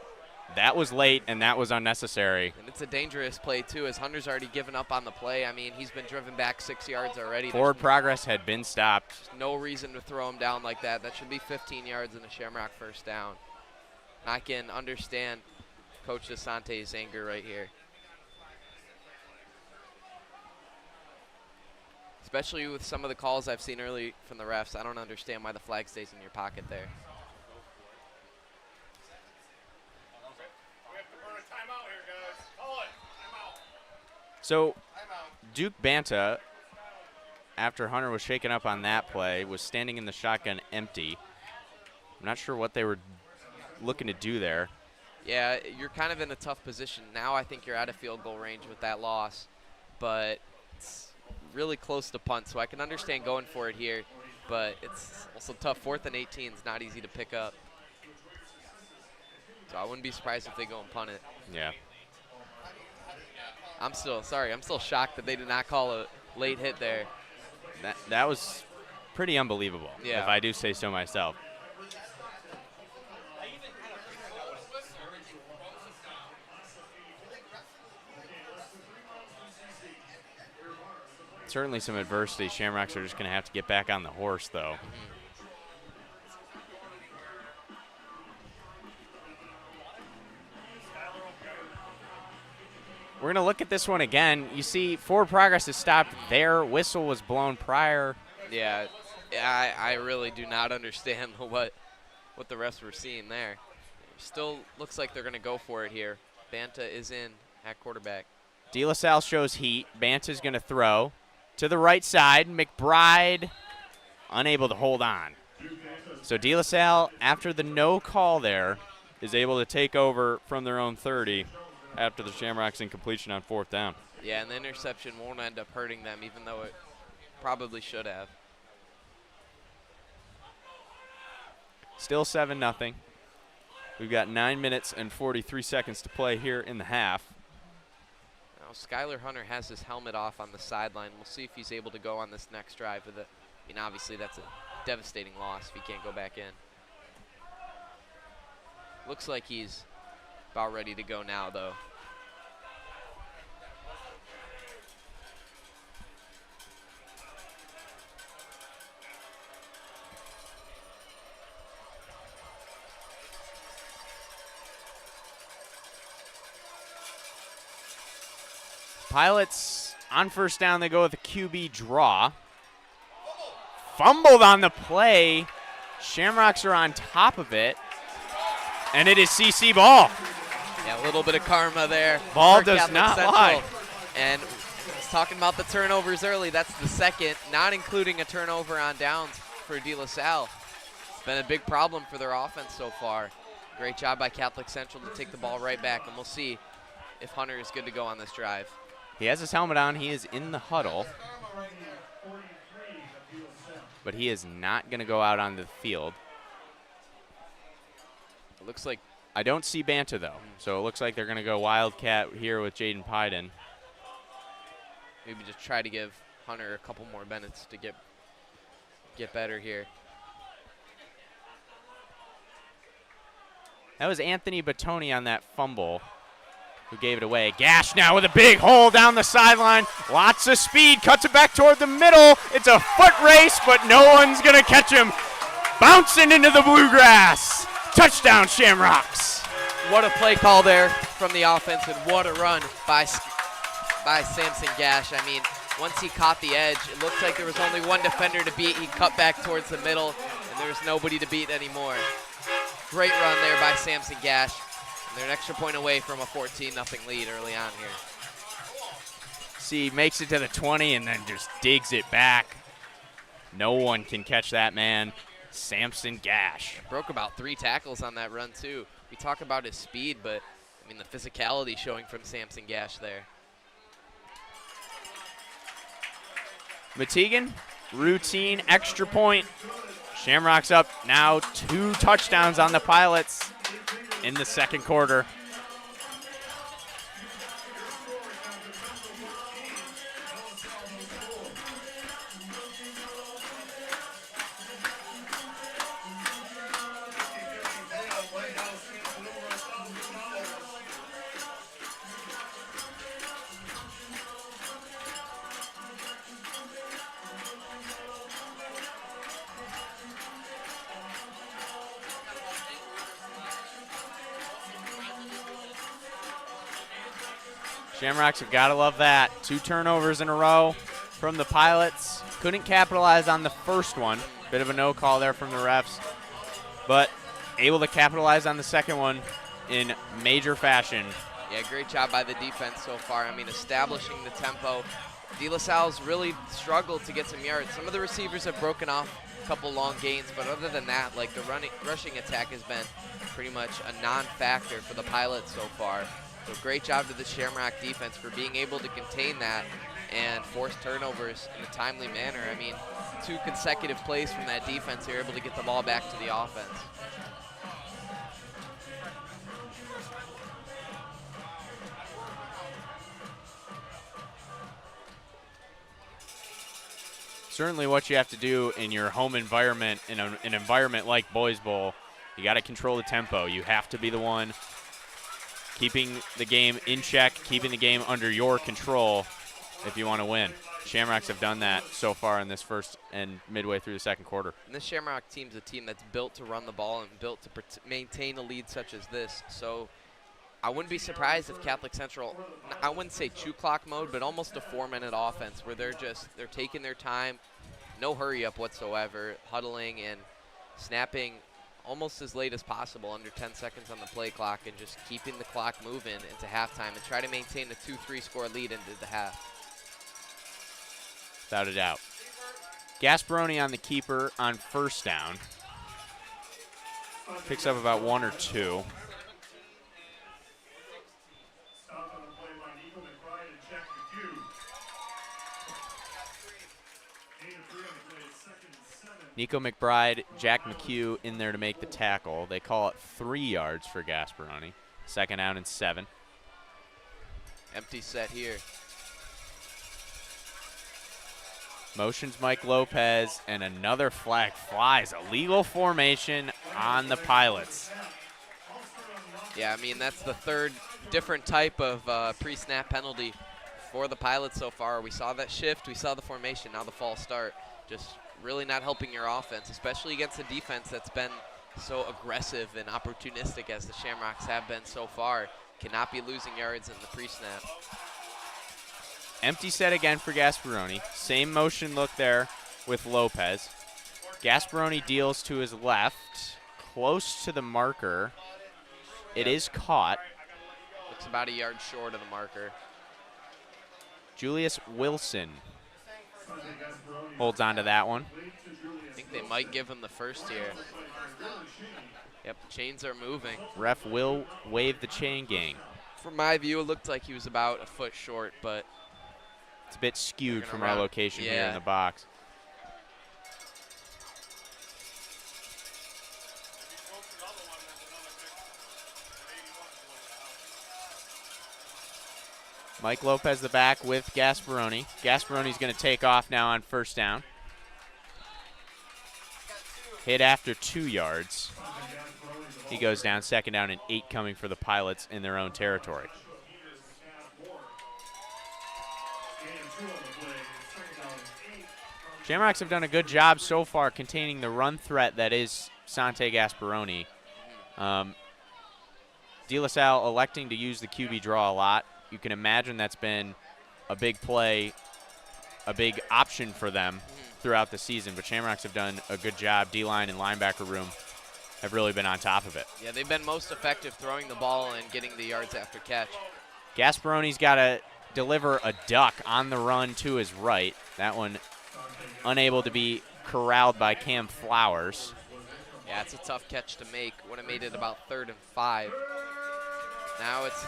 Speaker 1: That was late, and that was unnecessary.
Speaker 3: And it's a dangerous play, too, as Hunter's already given up on the play. I mean, he's been driven back 6 yards already.
Speaker 1: Forward progress had been stopped.
Speaker 3: No reason to throw him down like that. That should be 15 yards and a Shamrock first down. And I can understand Coach DeSante's anger right here. Especially with some of the calls I've seen early from the refs. I don't understand why the flag stays in your pocket there.
Speaker 1: So Duke Banta, after Hunter was shaken up on that play, was standing in the shotgun empty. I'm not sure what they were looking to do there.
Speaker 3: Yeah, you're kind of in a tough position. Now I think you're out of field goal range with that loss, but it's really close to punt, so I can understand going for it here, but it's also tough. 4th and 18 is not easy to pick up. So I wouldn't be surprised if they go and punt it.
Speaker 1: Yeah.
Speaker 3: I'm still shocked that they did not call a late hit there.
Speaker 1: That was pretty unbelievable,
Speaker 3: yeah,
Speaker 1: if I do say so myself. Certainly some adversity. Shamrocks are just going to have to get back on the horse, though. We're going to look at this one again. You see, forward progress is stopped there. Whistle was blown prior.
Speaker 3: Yeah, I really do not understand what the refs were seeing there. Still looks like they're going to go for it here. Banta is in at quarterback.
Speaker 1: De La Salle shows heat. Banta's going to throw to the right side. McBride unable to hold on. So De La Salle, after the no call there, is able to take over from their own 30 after the Shamrocks incompletion on 4th down.
Speaker 3: Yeah, and the interception won't end up hurting them, even though it probably should have.
Speaker 1: Still 7-0. We've got 9 minutes and 43 seconds to play here in the half.
Speaker 3: Now Skylar Hunter has his helmet off on the sideline. We'll see if he's able to go on this next drive with it. I mean, obviously that's a devastating loss if he can't go back in. Looks like he's about ready to go now, though.
Speaker 1: Pilots on 1st down, they go with a QB draw. Fumbled on the play. Shamrocks are on top of it. And it is CC ball.
Speaker 3: Yeah, a little bit of karma there.
Speaker 1: Ball
Speaker 3: for
Speaker 1: does
Speaker 3: Catholic
Speaker 1: not
Speaker 3: Central.
Speaker 1: lie.
Speaker 3: And I was talking about the turnovers early. That's the second, not including a turnover on downs for De La Salle. It's been a big problem for their offense so far. Great job by Catholic Central to take the ball right back, and we'll see if Hunter is good to go on this drive.
Speaker 1: He has his helmet on. He is in the huddle. But he is not going to go out on the field.
Speaker 3: It looks like
Speaker 1: I don't see Banta, though. So it looks like they're going to go Wildcat here with Jaden Pyden.
Speaker 3: maybe just try to give Hunter a couple more minutes to get better here.
Speaker 1: That was Anthony Batoni on that fumble who gave it away. Gash now with a big hole down the sideline. Lots of speed. Cuts it back toward the middle. It's a foot race, but no one's going to catch him. Bouncing into the bluegrass. Touchdown, Shamrocks.
Speaker 3: What a play call there from the offense, and what a run by Samson Gash. I mean, once he caught the edge, it looked like there was only one defender to beat. He cut back towards the middle, and there was nobody to beat anymore. Great run there by Samson Gash. And they're an extra point away from a 14-0 lead early on here.
Speaker 1: See, makes it to the 20 and then just digs it back. No one can catch that man, Samson Gash.
Speaker 3: Broke about 3 tackles on that run, too. we talk about his speed, but I mean the physicality showing from Samson Gash there.
Speaker 1: Metegan, routine extra point. Shamrock's up now 2 touchdowns on the Pilots in the second quarter. Shamrocks have got to love that. 2 turnovers in a row from the Pilots. Couldn't capitalize on the first one. Bit of a no call there from the refs. But able to capitalize on the second one in major fashion.
Speaker 3: Yeah, great job by the defense so far. I mean, establishing the tempo. De La Salle's really struggled to get some yards. Some of the receivers have broken off a couple long gains, but other than that, like the rushing attack has been pretty much a non-factor for the Pilots so far. So great job to the Shamrock defense for being able to contain that and force turnovers in a timely manner. I mean, 2 consecutive plays from that defense, they're able to get the ball back to the offense.
Speaker 1: Certainly what you have to do in your home environment, in an environment like Boys Bowl, you got to control the tempo. You have to be the one keeping the game in check, keeping the game under your control if you want to win. Shamrocks have done that so far in this first and midway through the second quarter.
Speaker 3: And this Shamrock team's a team that's built to run the ball and built to maintain a lead such as this. So I wouldn't be surprised if Catholic Central, I wouldn't say chew clock mode, but almost a 4-minute offense where they're taking their time, no hurry up whatsoever, huddling and snapping almost as late as possible, under 10 seconds on the play clock, and just keeping the clock moving into halftime and try to maintain a 2-3 score lead into the half.
Speaker 1: Without a doubt. Gasparoni on the keeper on first down. Picks up about 1 or 2.
Speaker 4: Stopped on the play by Nico McBride and Jack McHugh. Gain of 3 on the play, 2nd and 7.
Speaker 1: Nico McBride, Jack McHugh in there to make the tackle. They call it 3 yards for Gasparoni. 2nd down and 7.
Speaker 3: Empty set here.
Speaker 1: Motions Mike Lopez, and another flag flies. A legal formation on the Pilots.
Speaker 3: Yeah, I mean, that's the 3rd different type of pre-snap penalty for the Pilots so far. We saw that shift, we saw the formation, now the false start. Just really not helping your offense, especially against a defense that's been so aggressive and opportunistic as the Shamrocks have been so far. Cannot be losing yards in the pre-snap.
Speaker 1: Empty set again for Gasparoni. Same motion look there with Lopez. Gasparoni deals to his left, close to the marker. It is caught.
Speaker 3: Looks about a yard short of the marker.
Speaker 1: Julius Wilson holds on to that one.
Speaker 3: I think they might give him the first here. Yep, chains are moving.
Speaker 1: Ref will wave the chain gang.
Speaker 3: From my view, it looked like he was about a foot short, but
Speaker 1: it's a bit skewed from our
Speaker 3: run.
Speaker 1: location here
Speaker 3: Yeah.
Speaker 1: in the box. Mike Lopez the back with Gasparoni. Gasparoni's going to take off now on first down. Hit after 2 yards. He goes down, 2nd down and 8 coming for the Pilots in their own territory. Shamrocks have done a good job so far containing the run threat that is Sante Gasparoni. De La Salle electing to use the QB draw a lot. You can imagine that's been a big play, a big option for them throughout the season, but Shamrocks have done a good job. D-line and linebacker room have really been on top of it.
Speaker 3: yeah, they've been most effective throwing the ball and getting the yards after catch.
Speaker 1: Gasparoni's got to deliver a duck on the run to his right. That one unable to be corralled by Cam Flowers.
Speaker 3: Yeah, it's a tough catch to make. Would have made it about 3rd and 5. Now it's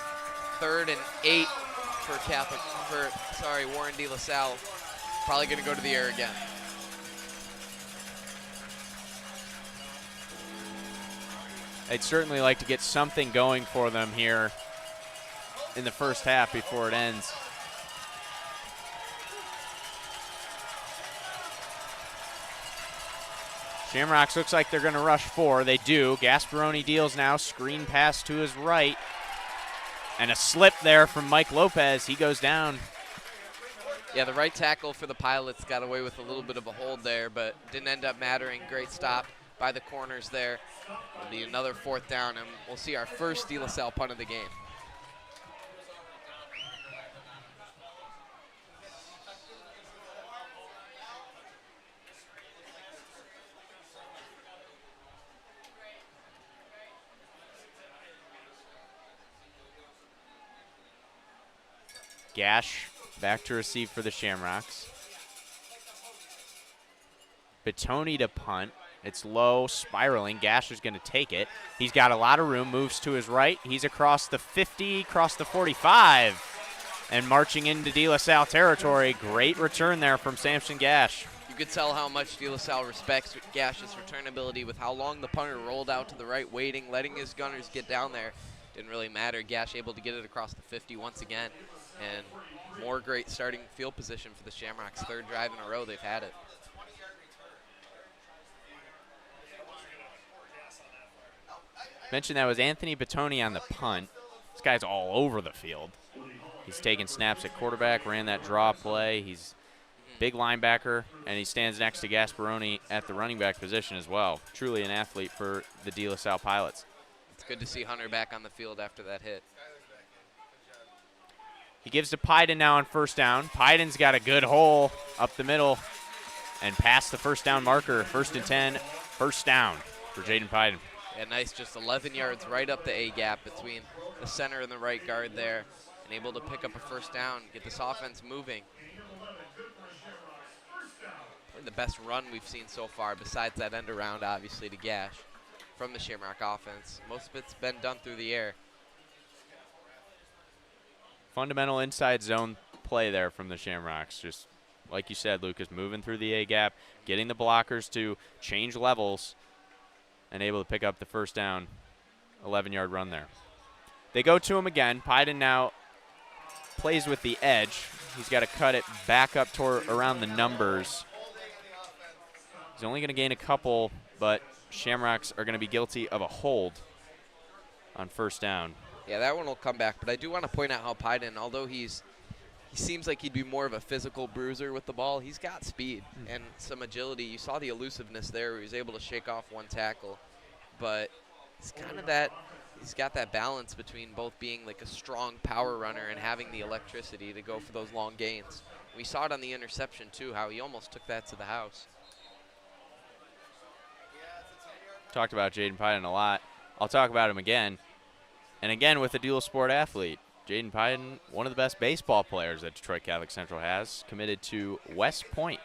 Speaker 3: 3rd and 8 for Warren De La Salle. Probably going to go to the air again.
Speaker 1: They'd certainly like to get something going for them here in the first half before it ends. Shamrocks looks like they're going to rush 4. They do. Gasparoni deals now. Screen pass to his right. And a slip there from Mike Lopez. He goes down.
Speaker 3: Yeah, the right tackle for the Pilots got away with a little bit of a hold there, but didn't end up mattering. Great stop by the corners there. It'll be another 4th down, and we'll see our first De La Salle punt of the game.
Speaker 1: Gash back to receive for the Shamrocks. Batoni to punt. It's low, spiraling. Gash is going to take it. He's got a lot of room, moves to his right. He's across the 50, across the 45, and marching into De La Salle territory. Great return there from Samson Gash.
Speaker 3: You could tell how much De La Salle respects Gash's return ability with how long the punter rolled out to the right, waiting, letting his gunners get down there. Didn't really matter. Gash able to get it across the 50 once again. And more great starting field position for the Shamrocks. 3rd drive in a row they've had it.
Speaker 1: Mentioned that was Anthony Batoni on the punt. This guy's all over the field. He's taking snaps at quarterback, ran that draw play. He's big linebacker, and he stands next to Gasparoni at the running back position as well. Truly an athlete for the De La Salle Pilots.
Speaker 3: It's good to see Hunter back on the field after that hit.
Speaker 1: He gives to Pyden now on 1st down. Pyden's got a good hole up the middle and past the 1st down marker. 1st and 10, 1st down for Jaden Pyden.
Speaker 3: Yeah, nice, just 11 yards right up the A gap between the center and the right guard there, and able to pick up a 1st down, get this offense moving. Probably the best run we've seen so far, besides that end around, obviously, to Gash from the Shamrock offense. Most of it's been done through the air.
Speaker 1: Fundamental inside zone play there from the Shamrocks. Just like you said, Lucas, moving through the A gap, getting the blockers to change levels, and able to pick up the 1st down, 11-yard run there. They go to him again. Pyden now plays with the edge. He's got to cut it back up toward around the numbers. He's only going to gain a couple, but Shamrocks are going to be guilty of a hold on 1st down.
Speaker 3: Yeah, that one will come back, but I do want to point out how Pyden, although he seems like he'd be more of a physical bruiser with the ball, he's got speed and some agility. You saw the elusiveness there where he was able to shake off one tackle, but it's kind of that, he's got that balance between both being like a strong power runner and having the electricity to go for those long gains. We saw it on the interception too, how he almost took that to the house.
Speaker 1: Talked about Jaden Pyden a lot. I'll talk about him again. And again with a dual sport athlete. Jaden Pyden, one of the best baseball players that Detroit Catholic Central has, committed to West Point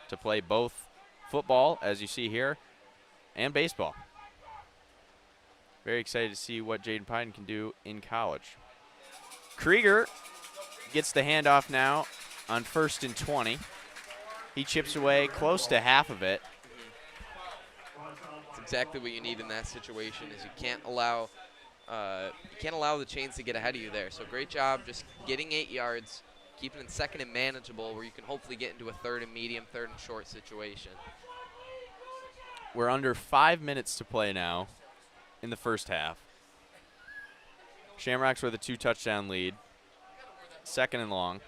Speaker 1: to play both football, as you see here, and baseball. Very excited to see what Jaden Pyden can do in college. Krieger gets the handoff now on 1st and 20. He chips away close to half of it.
Speaker 3: It's exactly what you need in that situation. Is you can't allow the chains to get ahead of you there. So great job just getting 8 yards, keeping it 2nd and manageable, where you can hopefully get into a 3rd and medium, 3rd and short situation.
Speaker 1: We're under 5 minutes to play now in the 1st half. Shamrocks with a 2-touchdown lead. 2nd and long.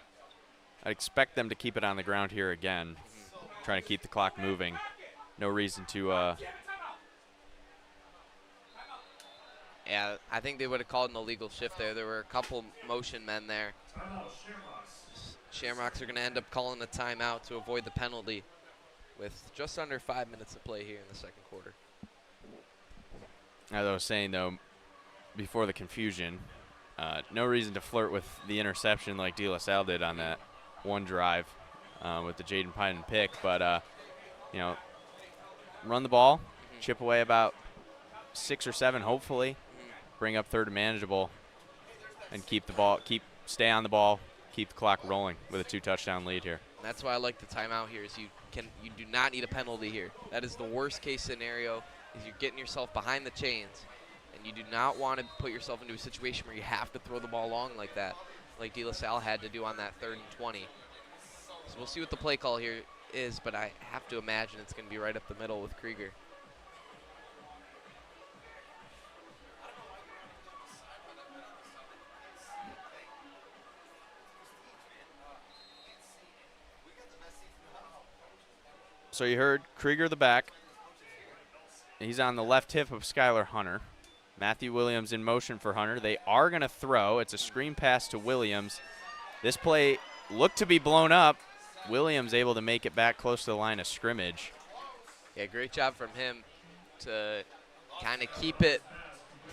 Speaker 1: I'd expect them to keep it on the ground here again, trying to keep the clock moving. No reason to
Speaker 3: Yeah, I think they would have called an illegal shift there. There were a couple motion men there. Shamrocks are going to end up calling a timeout to avoid the penalty with just under 5 minutes to play here in the 2nd quarter.
Speaker 1: As I was saying, though, before the confusion, no reason to flirt with the interception like De La Salle did on that one drive with the Jaden Pyden pick. But, run the ball, chip away about 6 or 7, hopefully. Bring up third and manageable, and stay on the ball, keep the clock rolling with a 2-touchdown lead here.
Speaker 3: That's why I like the timeout here. Is you do not need a penalty here. That is the worst case scenario. Is you're getting yourself behind the chains, and you do not want to put yourself into a situation where you have to throw the ball long like that, like De La Salle had to do on that 3rd and 20. So we'll see what the play call here is, but I have to imagine it's going to be right up the middle with Krieger.
Speaker 1: So you heard Krieger the back. He's on the left hip of Skylar Hunter. Matthew Williams in motion for Hunter. They are going to throw. It's a screen pass to Williams. This play looked to be blown up. Williams able to make it back close to the line of scrimmage.
Speaker 3: Yeah, great job from him to kind of keep it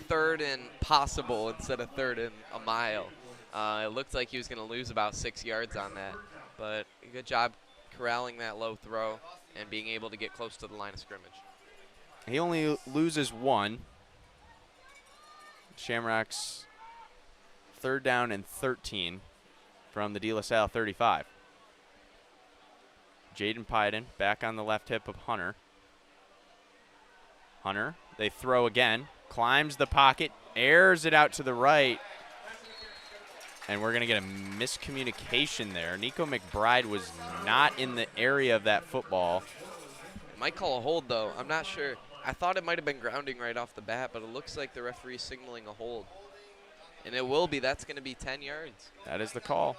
Speaker 3: 3rd and possible instead of 3rd and a mile. It looked like he was going to lose about 6 yards on that, but a good job corralling that low throw and being able to get close to the line of scrimmage.
Speaker 1: He only loses 1. Shamrock's 3rd down and 13 from the De La Salle 35. Jaden Pyden back on the left hip of Hunter. Hunter, they throw again, climbs the pocket, airs it out to the right, and we're going to get a miscommunication there. Nico McBride was not in the area of that football.
Speaker 3: Might call a hold, though. I'm not sure. I thought it might have been grounding right off the bat, but it looks like the referee's signaling a hold. And it will be. That's going to be 10 yards.
Speaker 1: That is the call.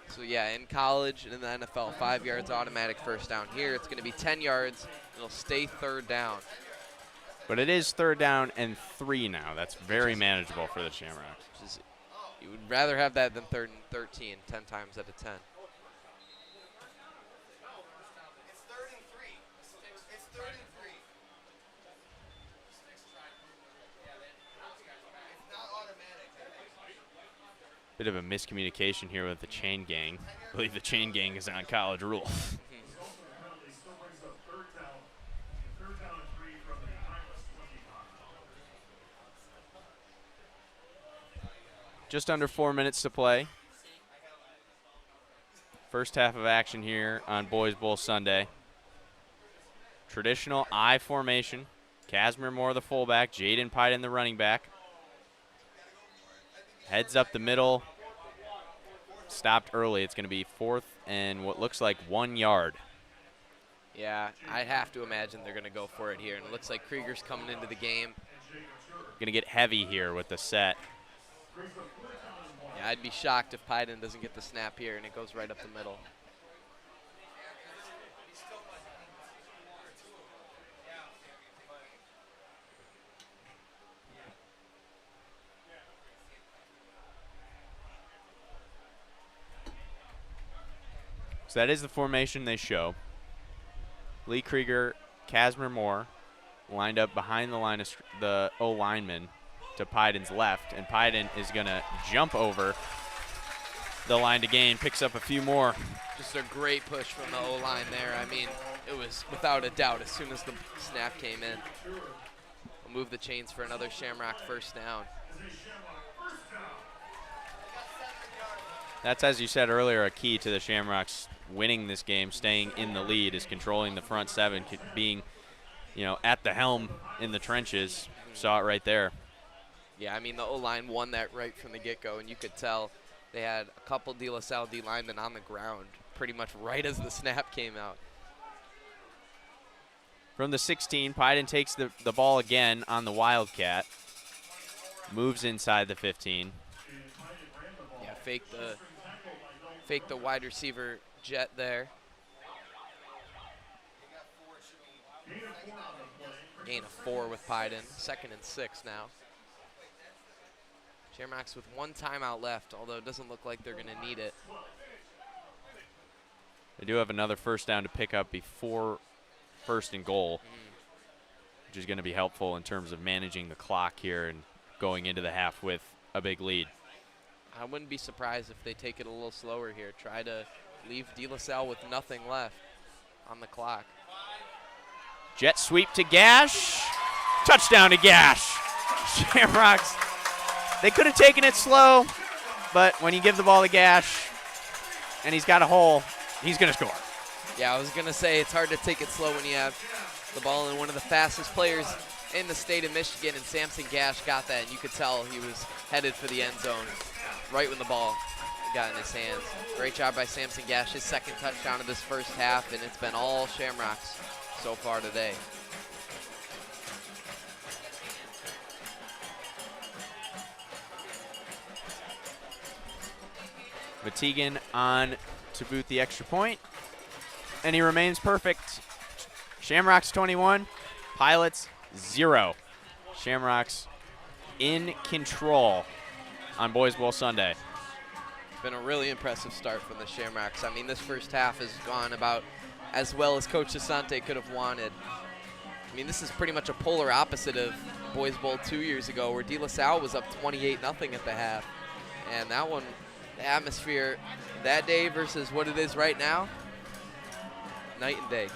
Speaker 3: So, yeah, in college and in the NFL, 5 yards automatic first down. Here, it's going to be 10 yards. It'll stay 3rd down.
Speaker 1: But it is 3rd down and 3 now. That's very manageable for the Shamrocks.
Speaker 3: You would rather have that than 3rd and 13, 10 times out of 10.
Speaker 1: Bit of a miscommunication here with the chain gang. I believe the chain gang is on college rule.
Speaker 4: Penalty still brings up 3rd down. 3rd down and 3 from the Iowa 25.
Speaker 1: Just under 4 minutes to play. First half of action here on Boys Bowl Sunday. Traditional I formation. Casimir Moore the fullback, Jaden Pyden the running back. Heads up the middle. Stopped early. It's going to be 4th and what looks like 1 yard.
Speaker 3: Yeah, I have to imagine they're going to go for it here. And it looks like Krieger's coming into the game.
Speaker 1: Going to get heavy here with the set.
Speaker 3: Yeah, I'd be shocked if Pyden doesn't get the snap here and it goes right up the middle.
Speaker 1: So that is the formation they show. Lee Krieger, Casimir Moore lined up behind the line of the O-lineman to Pyden's left, and Pyden is going to jump over the line to gain, picks up a few more.
Speaker 3: Just a great push from the O-line there. I mean, it was without a doubt as soon as the snap came in. We'll move the chains for another Shamrock first down.
Speaker 1: That's, as you said earlier, a key to the Shamrocks winning this game, staying in the lead, is controlling the front seven, being, at the helm in the trenches. Saw it right there.
Speaker 3: Yeah, I mean, the O-line won that right from the get-go, and you could tell they had a couple De La Salle D linemen on the ground pretty much right as the snap came out.
Speaker 1: From the 16, Pyden takes the ball again on the Wildcat. Moves inside the 15.
Speaker 3: Yeah, fake the wide receiver jet there. Gain of 4 with Pyden. 2nd and 6 now. Shamrocks with 1 timeout left, although it doesn't look like they're going to need it.
Speaker 1: They do have another first down to pick up before 1st and goal, which is going to be helpful in terms of managing the clock here and going into the half with a big lead.
Speaker 3: I wouldn't be surprised if they take it a little slower here. Try to leave De La Salle with nothing left on the clock.
Speaker 1: Jet sweep to Gash. Touchdown to Gash. Shamrocks, they could have taken it slow, but when you give the ball to Gash and he's got a hole, he's going to score.
Speaker 3: Yeah, I was going to say it's hard to take it slow when you have the ball in one of the fastest players in the state of Michigan, and Samson Gash got that, and you could tell he was headed for the end zone right when the ball got in his hands. Great job by Samson Gash, his second touchdown of this first half, and it's been all Shamrocks so far today.
Speaker 1: Matigan on to boot the extra point, and he remains perfect. Shamrocks 21, Pilots 0. Shamrocks in control on Boys Bowl Sunday.
Speaker 3: It's been a really impressive start from the Shamrocks. I mean, this first half has gone about as well as Coach Asante could have wanted. I mean, this is pretty much a polar opposite of Boys Bowl 2 years ago, where De La Salle was up 28-0 at the half. And that one, the atmosphere that day versus what it is right now, night and day.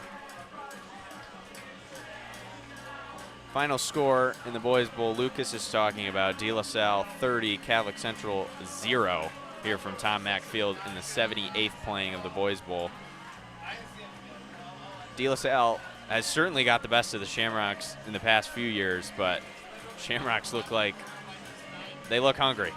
Speaker 1: Final score in the Boys Bowl, Lucas is talking about De La Salle 30, Catholic Central 0 here from Tom Mack Field in the 78th playing of the Boys Bowl. De La Salle has certainly got the best of the Shamrocks in the past few years, but Shamrocks look like they look hungry.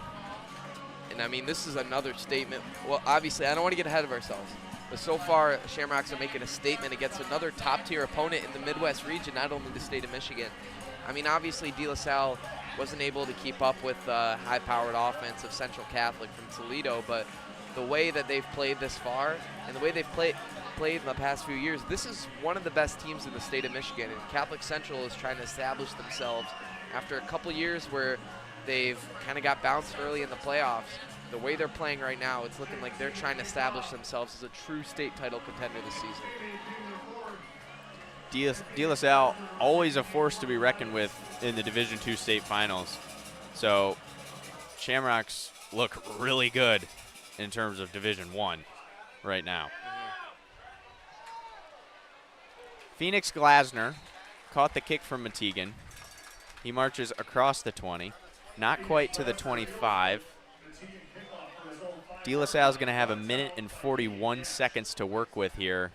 Speaker 3: And I mean, this is another statement. Well, obviously, I don't want to get ahead of ourselves, but so far, Shamrocks are making a statement against another top-tier opponent in the Midwest region, not only the state of Michigan. I mean, obviously, De La Salle wasn't able to keep up with the high-powered offense of Central Catholic from Toledo, but the way that they've played this far and the way they've played in the past few years, this is one of the best teams in the state of Michigan, and Catholic Central is trying to establish themselves after a couple years where they've kind of got bounced early in the playoffs. The way they're playing right now, it's looking like they're trying to establish themselves as a true state title contender this season.
Speaker 1: De La Salle, always a force to be reckoned with in the Division II state finals. So Shamrocks look really good in terms of Division I right now. Phoenix Glasner caught the kick from Matigan. He marches across the 20, not quite to the 25. De La Salle is going to have 1 minute and 41 seconds to work with here,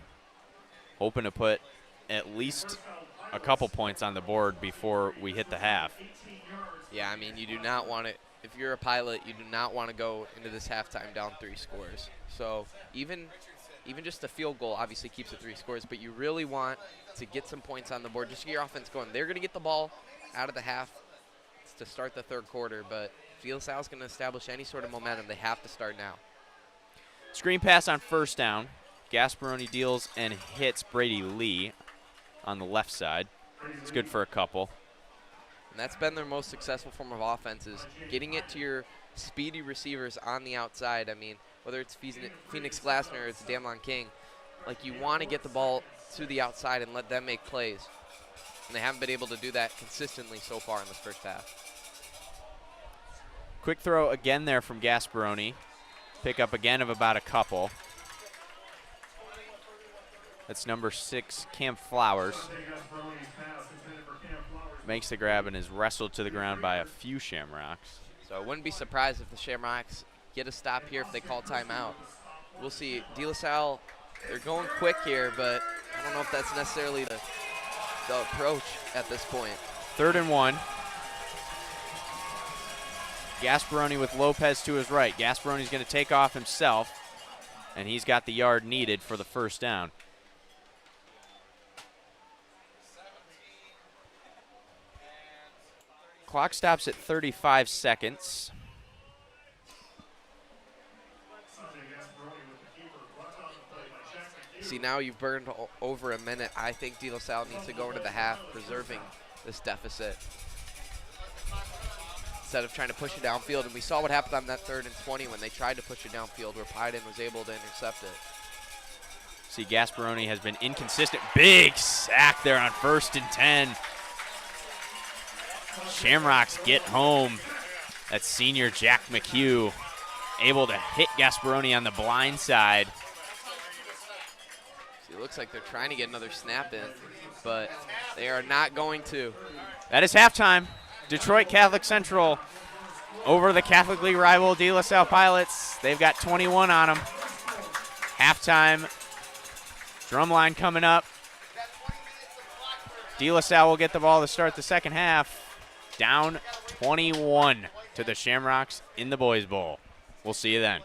Speaker 1: hoping to put at least a couple points on the board before we hit the half.
Speaker 3: Yeah, I mean, you do not want to, if you're a Pilot, you do not want to go into this halftime down 3 scores. So even just a field goal obviously keeps it 3 scores, but you really want to get some points on the board just to get your offense going. They're going to get the ball out of the half to start the third quarter, but if De La Salle is going to establish any sort of momentum, they have to start now.
Speaker 1: Screen pass on first down. Gasparoni deals and hits Brady Lee on the left side. It's good for a couple.
Speaker 3: And that's been their most successful form of offense, is getting it to your speedy receivers on the outside. I mean, whether it's Phoenix Glasner or it's Damlon King, like, you want to get the ball to the outside and let them make plays. And they haven't been able to do that consistently so far in this first half.
Speaker 1: Quick throw again there from Gasparoni. Pick up again of about a couple. That's number 6, Cam Flowers. Makes the grab and is wrestled to the ground by a few Shamrocks.
Speaker 3: So I wouldn't be surprised if the Shamrocks get a stop here if they call timeout. We'll see. De La Salle, they're going quick here, but I don't know if that's necessarily the approach at this point.
Speaker 1: 3rd and 1. Gasparoni with Lopez to his right. Gasparoni's going to take off himself, and he's got the yard needed for the first down. Clock stops at 35 seconds.
Speaker 3: See, now you've burned over a minute. I think De La Salle needs to go into the half preserving this deficit instead of trying to push it downfield. And we saw what happened on that 3rd and 20 when they tried to push it downfield, where Pyden was able to intercept it.
Speaker 1: See, Gasparoni has been inconsistent. Big sack there on 1st and 10. Shamrocks get home. That's senior Jack McHugh able to hit Gasparoni on the blind side.
Speaker 3: It looks like they're trying to get another snap in, but they are not going to.
Speaker 1: That is halftime. Detroit Catholic Central over the Catholic League rival De La Salle Pilots. They've got 21 on them. Halftime drumline coming up. De La Salle will get the ball to start the second half. Down 21 to the Shamrocks in the Boys Bowl. We'll see you then.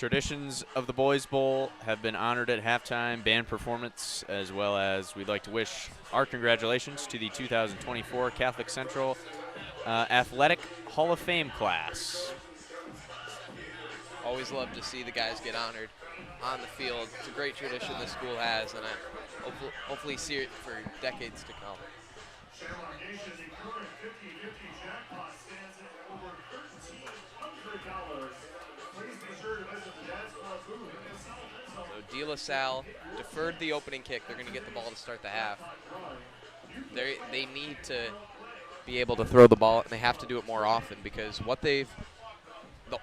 Speaker 1: Traditions of the Boys Bowl have been honored at halftime, band performance, as well as we'd like to wish our congratulations to the 2024 Catholic Central Athletic Hall of Fame class.
Speaker 3: Always love to see the guys get honored on the field. It's a great tradition the school has, and I hopefully see it for decades to come.
Speaker 4: Shamrock Nation, the current 50-50 jackpot stands at over $1,300. Please be sure to visit the Dad's Club booth in the Salle.
Speaker 3: So De La Salle deferred the opening kick. They're going to get the ball to start the half. They need to be able to throw the ball, and they have to do it more often because the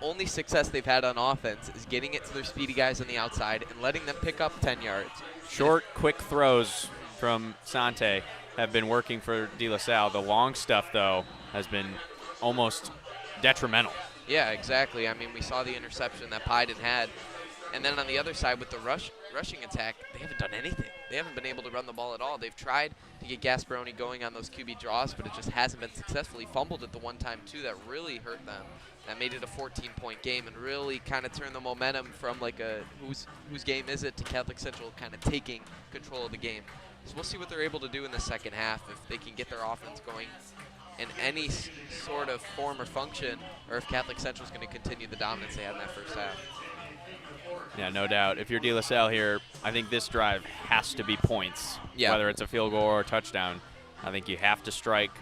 Speaker 3: only success they've had on offense is getting it to their speedy guys on the outside and letting them pick up 10 yards.
Speaker 1: Short, quick throws from Sante have been working for De La Salle. The long stuff, though, has been almost detrimental.
Speaker 3: Yeah, exactly. I mean, we saw the interception that Pyden had. And then on the other side with the rushing attack, they haven't done anything. They haven't been able to run the ball at all. They've tried to get Gasparoni going on those QB draws, but it just hasn't been successful. He fumbled at the one time, too, that really hurt them. That made it a 14-point game and really kind of turned the momentum from like a whose game is it to Catholic Central kind of taking control of the game. So we'll see what they're able to do in the second half, if they can get their offense going in any sort of form or function, or if Catholic Central is going to continue the dominance they had in that first half.
Speaker 1: Yeah, no doubt. If you're De La Salle here, I think this drive has to be points, whether it's a field goal or a touchdown. I think you have to strike,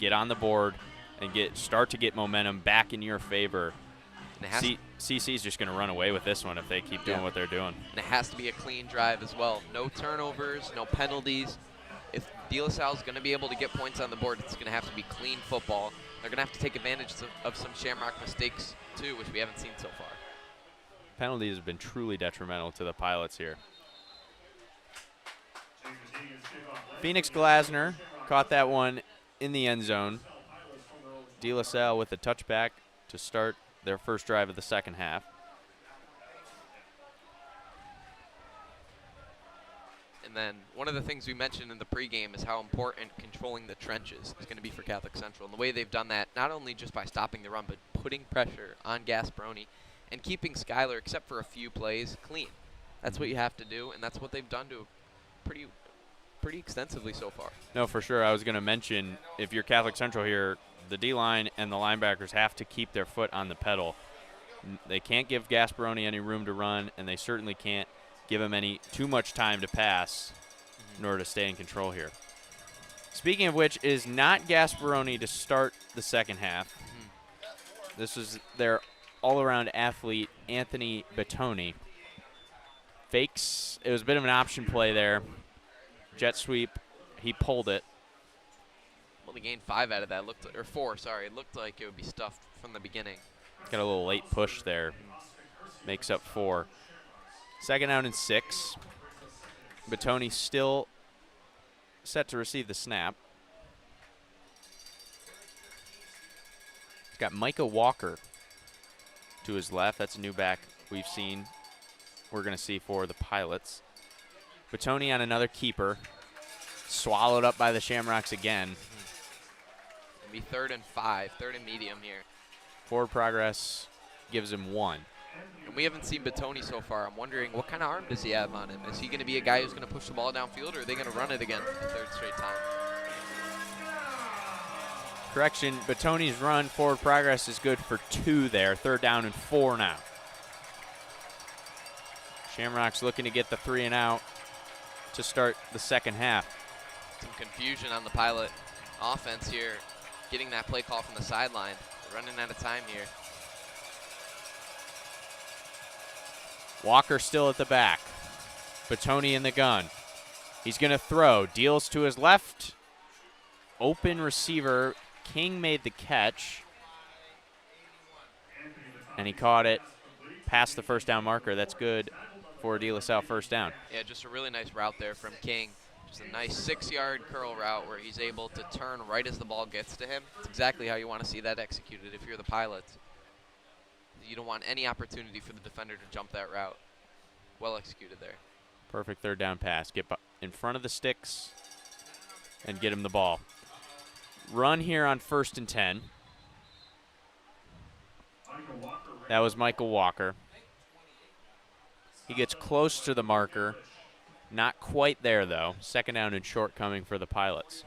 Speaker 1: get on the board, and start to get momentum back in your favor. CC's just going to run away with this one if they keep doing what they're doing.
Speaker 3: And it has to be a clean drive as well. No turnovers, no penalties. If De La Salle is going to be able to get points on the board, it's going to have to be clean football. They're going to have to take advantage of some Shamrock mistakes, too, which we haven't seen so far.
Speaker 1: Penalties have been truly detrimental to the Pilots here. Phoenix Glasner caught that one in the end zone. De La Salle with a touchback to start their first drive of the second half.
Speaker 3: And then one of the things we mentioned in the pregame is how important controlling the trenches is going to be for Catholic Central. And the way they've done that, not only just by stopping the run, but putting pressure on Gasparoni and keeping Skyler, except for a few plays, clean. That's what you have to do, and that's what they've done to pretty extensively so far.
Speaker 1: No, for sure. I was going to mention, if you're Catholic Central here, the D-line and the linebackers have to keep their foot on the pedal. They can't give Gasparoni any room to run, and they certainly can't give him too much time to pass in order to stay in control here. Speaking of which, is not Gasparoni to start the second half. This is their all-around athlete, Anthony Batoni. Fakes. It was a bit of an option play there. Jet sweep. He pulled it.
Speaker 3: Well, they gained 5 out of that. Or 4, sorry. It looked like it would be stuffed from the beginning.
Speaker 1: Got a little late push there. Makes up 4. Second down and 6. Batoni still set to receive the snap. He's got Micah Walker to his left. That's a new back we're going to see for the Pilots. Batoni on another keeper. Swallowed up by the Shamrocks again.
Speaker 3: It'll be 3rd and 5, 3rd and medium here.
Speaker 1: Forward progress gives him 1.
Speaker 3: And we haven't seen Batoni so far. I'm wondering, what kind of arm does he have on him? Is he going to be a guy who's going to push the ball downfield, or are they going to run it again for the 3rd straight time?
Speaker 1: Correction, Batoni's run forward progress is good for 2 there. 3rd down and 4 now. Shamrocks looking to get the 3 and out to start the second half.
Speaker 3: Some confusion on the Pilot offense here, getting that play call from the sideline. They're running out of time here.
Speaker 1: Walker still at the back. Batoni in the gun. He's going to throw. Deals to his left. Open receiver. King made the catch. And he caught it past the first down marker. That's good for De La Salle first down.
Speaker 3: Yeah, just a really nice route there from King. Just a nice 6-yard curl route where he's able to turn right as the ball gets to him. It's exactly how you want to see that executed if you're the Pilots. You don't want any opportunity for the defender to jump that route. Well executed there.
Speaker 1: Perfect 3rd down pass. Get in front of the sticks and get him the ball. Run here on 1st and 10. That was Michael Walker. He gets close to the marker. Not quite there, though. Second down and short coming for the Pilots.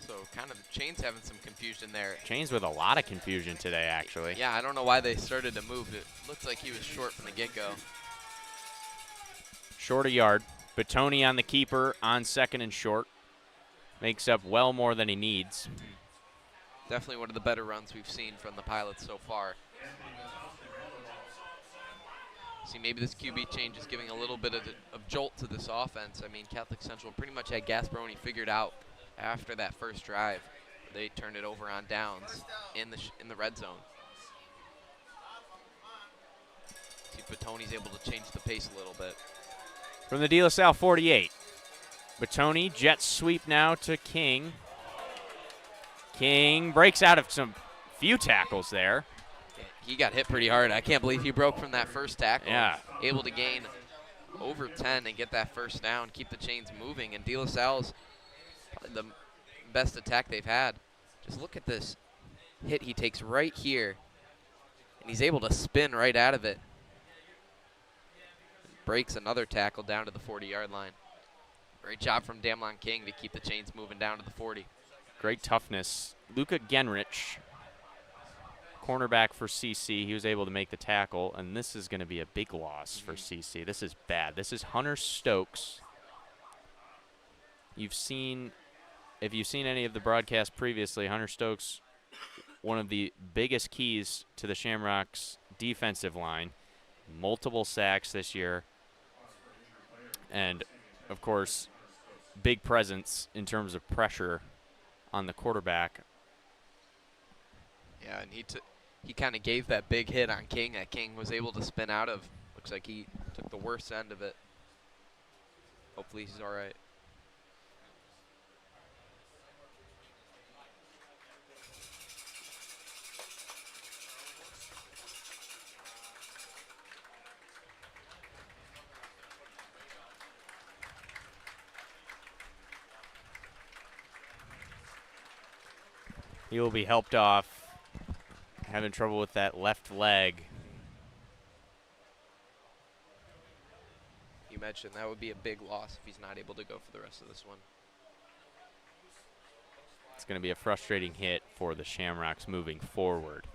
Speaker 3: So kind of Chains having some confusion there.
Speaker 1: Chains with a lot of confusion today, actually.
Speaker 3: Yeah, I don't know why they started to move. It looks like he was short from the get-go.
Speaker 1: Short a yard. Batoni on the keeper on second and short. Makes up well more than he needs.
Speaker 3: Definitely one of the better runs we've seen from the Pilots so far. See, maybe this QB change is giving a little bit of jolt to this offense. I mean, Catholic Central pretty much had Gasparoni figured out after that first drive. They turned it over on downs in the red zone. See if Batoni's able to change the pace a little bit.
Speaker 1: From the De La Salle 48. Batoni, jet sweep now to King. King breaks out of some few tackles there.
Speaker 3: He got hit pretty hard. I can't believe he broke from that first tackle.
Speaker 1: Yeah.
Speaker 3: Able to gain over 10 and get that first down, keep the chains moving. And De La Salle's probably the best attack they've had. Just look at this hit he takes right here. And he's able to spin right out of it. Breaks another tackle down to the 40-yard line. Great job from Damlon King to keep the chains moving down to the 40.
Speaker 1: Great toughness. Luca Genrich, cornerback for CC. He was able to make the tackle, and this is going to be a big loss for CC. This is bad. This is Hunter Stokes. If you've seen any of the broadcasts previously, Hunter Stokes, one of the biggest keys to the Shamrocks' defensive line. Multiple sacks this year. And, of course, big presence in terms of pressure on the quarterback.
Speaker 3: Yeah, and he kind of gave that big hit on King that King was able to spin out of. Looks like he took the worst end of it. Hopefully he's all right.
Speaker 1: He will be helped off. Having trouble with that left leg.
Speaker 3: You mentioned that would be a big loss if he's not able to go for the rest of this one.
Speaker 1: It's going to be a frustrating hit for the Shamrocks moving forward.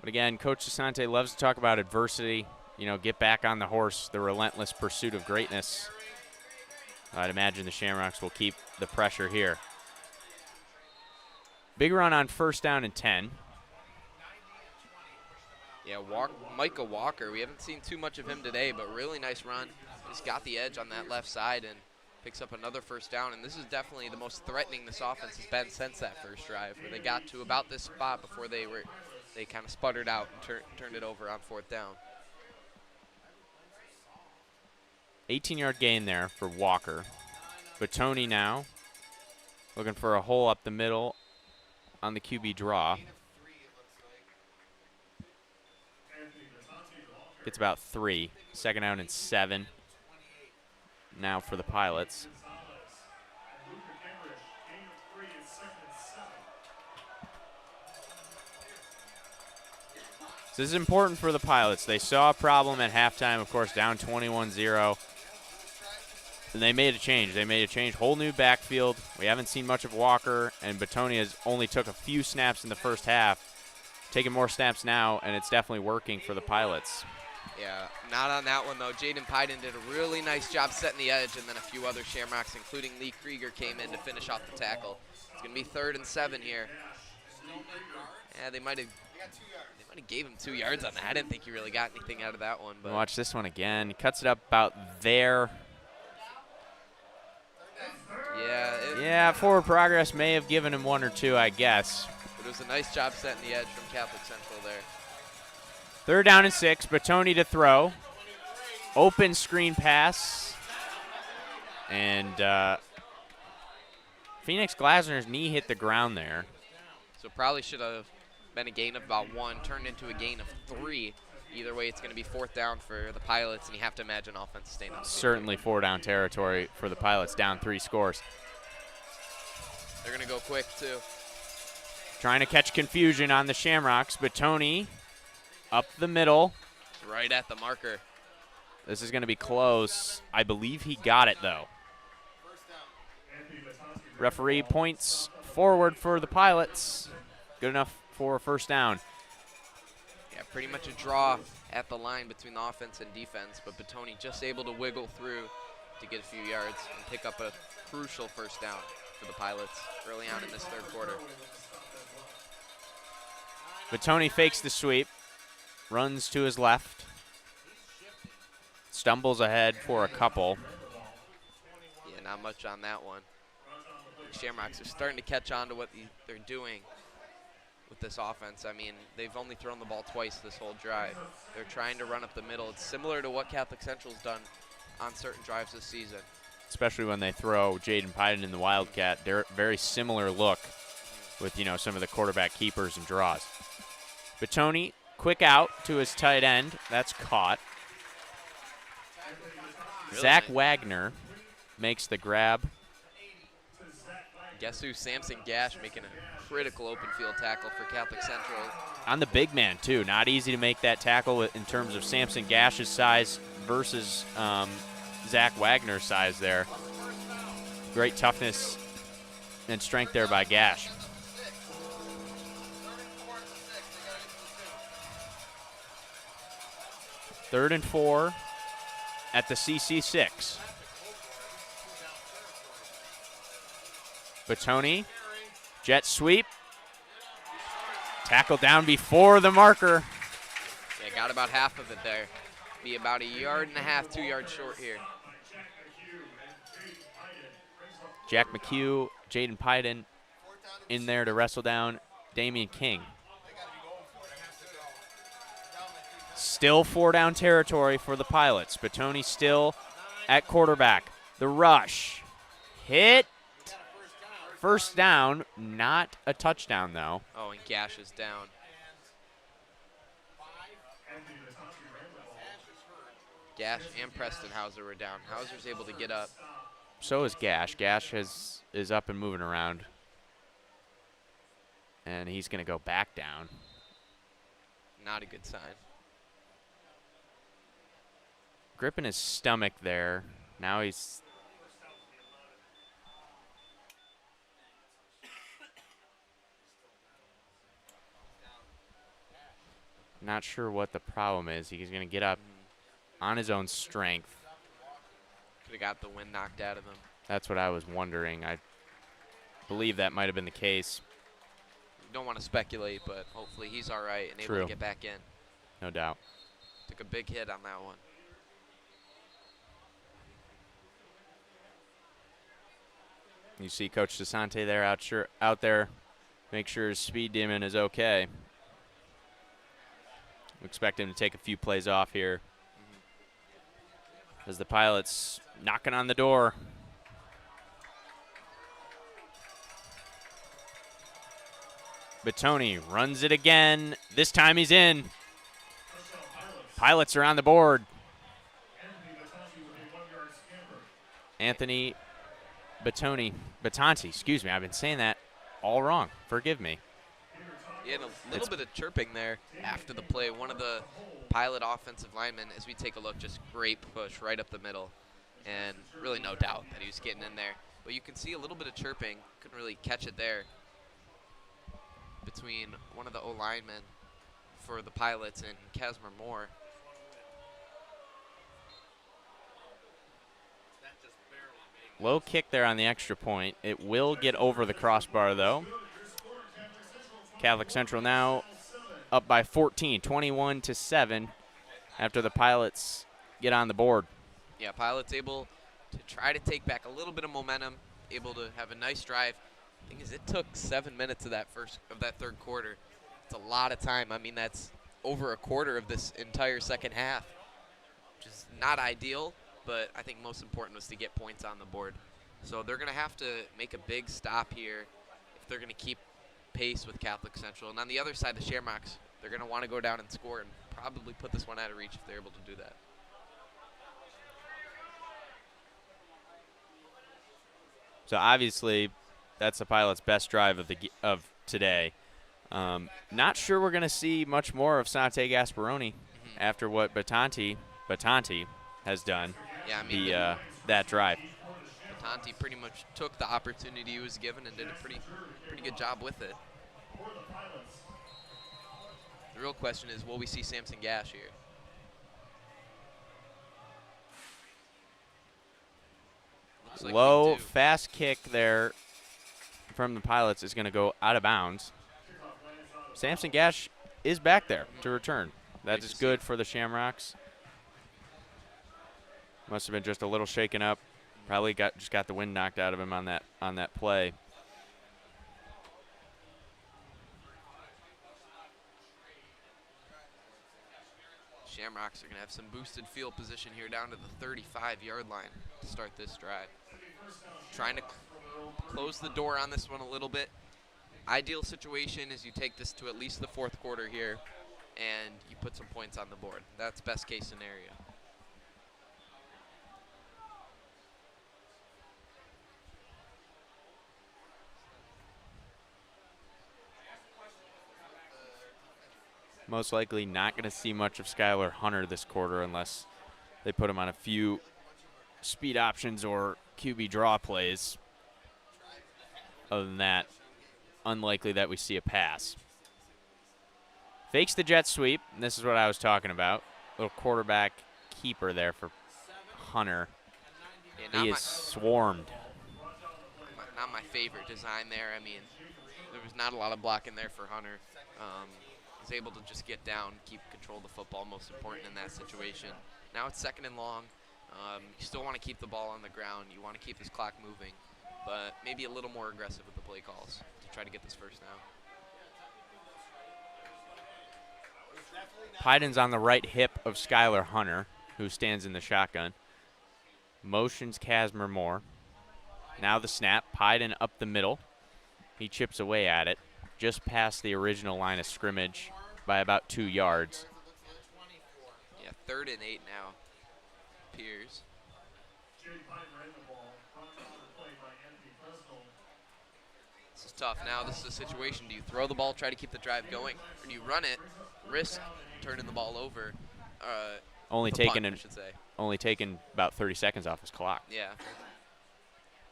Speaker 1: But again, Coach DeSante loves to talk about adversity. You know, get back on the horse, the relentless pursuit of greatness. I'd imagine the Shamrocks will keep the pressure here. Big run on first down and 10.
Speaker 3: Yeah, Micah Walker, we haven't seen too much of him today, but really nice run. He's got the edge on that left side and picks up another first down. And this is definitely the most threatening this offense has been since that first drive, where they got to about this spot before they kind of sputtered out and turned it over on fourth down.
Speaker 1: 18-yard gain there for Walker. Batoni now looking for a hole up the middle on the QB draw. Gets about 3. Second down and 7 now for the Pilots. So this is important for the Pilots. They saw a problem at halftime, of course, down 21-0. And they made a change. They made a change. Whole new backfield. We haven't seen much of Walker, and Batoni has only took a few snaps in the first half. Taking more snaps now, and it's definitely working for the Pilots.
Speaker 3: Yeah, not on that one, though. Jaden Pyden did a really nice job setting the edge, and then a few other Shamrocks, including Lee Krieger, came in to finish off the tackle. It's going to be 3rd and 7 here. Yeah, they might have gave him 2 yards on that. I didn't think he really got anything out of that one. But
Speaker 1: Watch this one again. He cuts it up about there. Yeah, forward progress may have given him 1 or 2, I guess.
Speaker 3: But it was a nice job setting the edge from Catholic Central there.
Speaker 1: 3rd down and 6. Batoni to throw. Open screen pass. And Phoenix Glasner's knee hit the ground there.
Speaker 3: So probably should have been a gain of about 1, turned into a gain of 3. Either way, it's going to be 4th down for the Pilots, and you have to imagine offense staying on the field.
Speaker 1: Certainly 4-down territory for the Pilots, down 3 scores.
Speaker 3: They're going to go quick, too.
Speaker 1: Trying to catch confusion on the Shamrocks, but Tony up the middle.
Speaker 3: Right at the marker.
Speaker 1: This is going to be close. I believe he got it, though. Referee points forward for the Pilots. Good enough for a first down.
Speaker 3: Yeah, pretty much a draw at the line between the offense and defense, but Batoni just able to wiggle through to get a few yards and pick up a crucial first down for the Pilots early on in this third quarter.
Speaker 1: But Tony fakes the sweep, runs to his left, stumbles ahead for a couple.
Speaker 3: Yeah, not much on that one. The Shamrocks are starting to catch on to what they're doing with this offense. I mean, they've only thrown the ball twice this whole drive. They're trying to run up the middle. It's similar to what Catholic Central's done on certain drives this season.
Speaker 1: Especially when they throw Jaden Pyden in the Wildcat. They're very similar look with, you know, some of the quarterback keepers and draws. But Tony, quick out to his tight end. That's caught.
Speaker 3: Really
Speaker 1: Zach
Speaker 3: nice.
Speaker 1: Wagner makes the grab.
Speaker 3: Guess who? Samson Gash making a critical open field tackle for Catholic Central.
Speaker 1: On the big man, too. Not easy to make that tackle in terms of Samson Gash's size versus Zach Wagner's size there. Great toughness and strength there by Gash. Third and 4 at the CC6. Batoni, jet sweep. Tackle down before the marker.
Speaker 3: Yeah, got about half of it there. Be about 1.5 yards, 2 yards short here.
Speaker 1: Jack McHugh, Jaden Pyden in there to wrestle down Damian King. Still 4-down territory for the Pilots. Batoni still at quarterback. The rush. Hit. First down. Not a touchdown, though.
Speaker 3: Oh, and Gash is down. Gash and Preston Hauser were down. Hauser's able to get up.
Speaker 1: So is Gash. Gash is up and moving around. And he's going to go back down.
Speaker 3: Not a good sign.
Speaker 1: Gripping his stomach there. Now he's... Not sure what the problem is. He's going to get up on his own strength.
Speaker 3: Could have got the wind knocked out of him.
Speaker 1: That's what I was wondering. I believe that might have been the case.
Speaker 3: Don't want to speculate, but hopefully he's all right and able
Speaker 1: True.
Speaker 3: to get back in.
Speaker 1: No doubt.
Speaker 3: Took a big hit on that one.
Speaker 1: You see Coach DeSante there out there. Make sure his speed demon is okay. We expect him to take a few plays off here. As the Pilots knocking on the door. Batoni runs it again. This time he's in. Pilots are on the board. Anthony Batanti, excuse me. I've been saying that all wrong. Forgive me.
Speaker 3: Yeah, and a little bit of chirping there after the play. One of the Pilot offensive linemen, as we take a look, just great push right up the middle. And really no doubt that he was getting in there. But you can see a little bit of chirping. Couldn't really catch it there between one of the O-linemen for the Pilots and Casimir Moore.
Speaker 1: Low kick there on the extra point. It will get over the crossbar, though. Catholic Central now up by 14, 21-7 after the Pilots get on the board.
Speaker 3: Yeah, Pilots able to try to take back a little bit of momentum, able to have a nice drive. Thing is, it took 7 minutes of that third quarter. It's a lot of time. I mean, that's over a quarter of this entire second half, which is not ideal, but I think most important was to get points on the board. So they're going to have to make a big stop here if they're going to keep pace with Catholic Central. And on the other side, the Shamrocks, they're going to want to go down and score and probably put this one out of reach if they're able to do that.
Speaker 1: So obviously That's the Pilots' best drive of today. Not sure we're going to see much more of Sante Gasparoni after what Batanti has done.
Speaker 3: Yeah, I mean,
Speaker 1: That drive.
Speaker 3: Batanti pretty much took the opportunity he was given and did a pretty good job with it. The real question is, will we see Samson Gash here? Looks like we
Speaker 1: Low,
Speaker 3: do.
Speaker 1: fast kick there from the Pilots is going to go out of bounds. Samson Gash is back there to return. That is good for the Shamrocks. Must have been just a little shaken up. Probably just got the wind knocked out of him on that play.
Speaker 3: Shamrocks are going to have some boosted field position here down to the 35-yard line to start this drive. Trying to close the door on this one a little bit. Ideal situation is you take this to at least the fourth quarter here and you put some points on the board. That's best case scenario.
Speaker 1: Most likely not going to see much of Skylar Hunter this quarter unless they put him on a few speed options or QB draw plays. Other than that, unlikely that we see a pass. Fakes the jet sweep, and this is what I was talking about. Little quarterback keeper there for Hunter.
Speaker 3: Yeah,
Speaker 1: he is swarmed.
Speaker 3: Not my favorite design there. I mean, there was not a lot of blocking there for Hunter. He's able to just get down, keep control of the football, most important in that situation. Now it's 2nd and long. You still want to keep the ball on the ground. You want to keep this clock moving, but maybe a little more aggressive with the play calls to try to get this first down.
Speaker 1: Pyden's on the right hip of Skylar Hunter, who stands in the shotgun. Motions Casimir Moore. Now the snap. Pyden up the middle. He chips away at it, just past the original line of scrimmage by about 2 yards.
Speaker 3: Yeah, 3rd and 8 now. Piers. This is tough. Now this is a situation. Do you throw the ball, try to keep the drive going, or do you run it, risk turning the ball over?
Speaker 1: Only
Speaker 3: the
Speaker 1: taken
Speaker 3: punt, I should say.
Speaker 1: Only taken about 30 seconds off his clock.
Speaker 3: Yeah.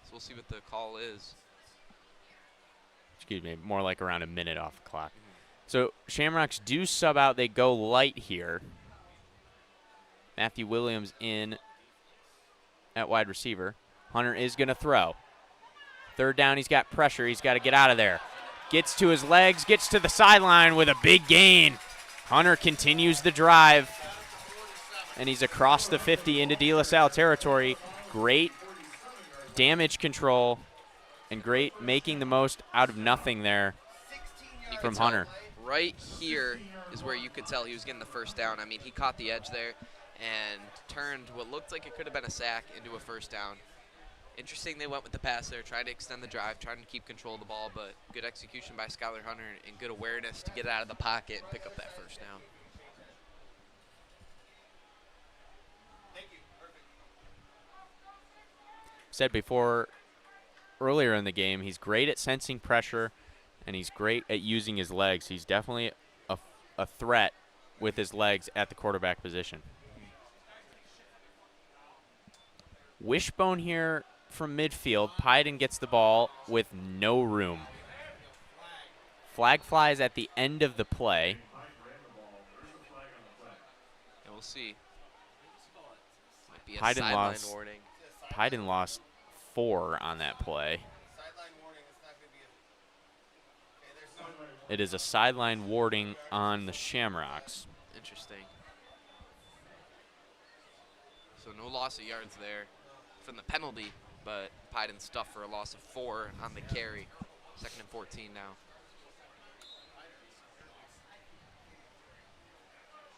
Speaker 3: So we'll see what the call is.
Speaker 1: Excuse me, more like around a minute off the clock. So Shamrocks do sub out. They go light here. Matthew Williams in at wide receiver. Hunter is going to throw. 3rd down, he's got pressure. He's got to get out of there. Gets to his legs, gets to the sideline with a big gain. Hunter continues the drive, and he's across the 50 into De La Salle territory. Great damage control and great making the most out of nothing there from Hunter.
Speaker 3: Right here is where you could tell he was getting the first down. I mean, he caught the edge there and turned what looked like it could have been a sack into a first down. Interesting they went with the pass there, tried to extend the drive, trying to keep control of the ball, but good execution by Skylar Hunter and good awareness to get out of the pocket and pick up that first down.
Speaker 1: Said before, earlier in the game, he's great at sensing pressure, and he's great at using his legs. He's definitely a threat with his legs at the quarterback position. Wishbone here from midfield. Pyden gets the ball with no room. Flag flies at the end of the play.
Speaker 3: And we'll see. Might be a
Speaker 1: Pyden
Speaker 3: sideline warning.
Speaker 1: Pyden lost 4 on that play. It is a sideline warding on the Shamrocks.
Speaker 3: Interesting. So no loss of yards there from the penalty, but Pyden stuffed for a loss of 4 on the carry. 2nd and 14 now.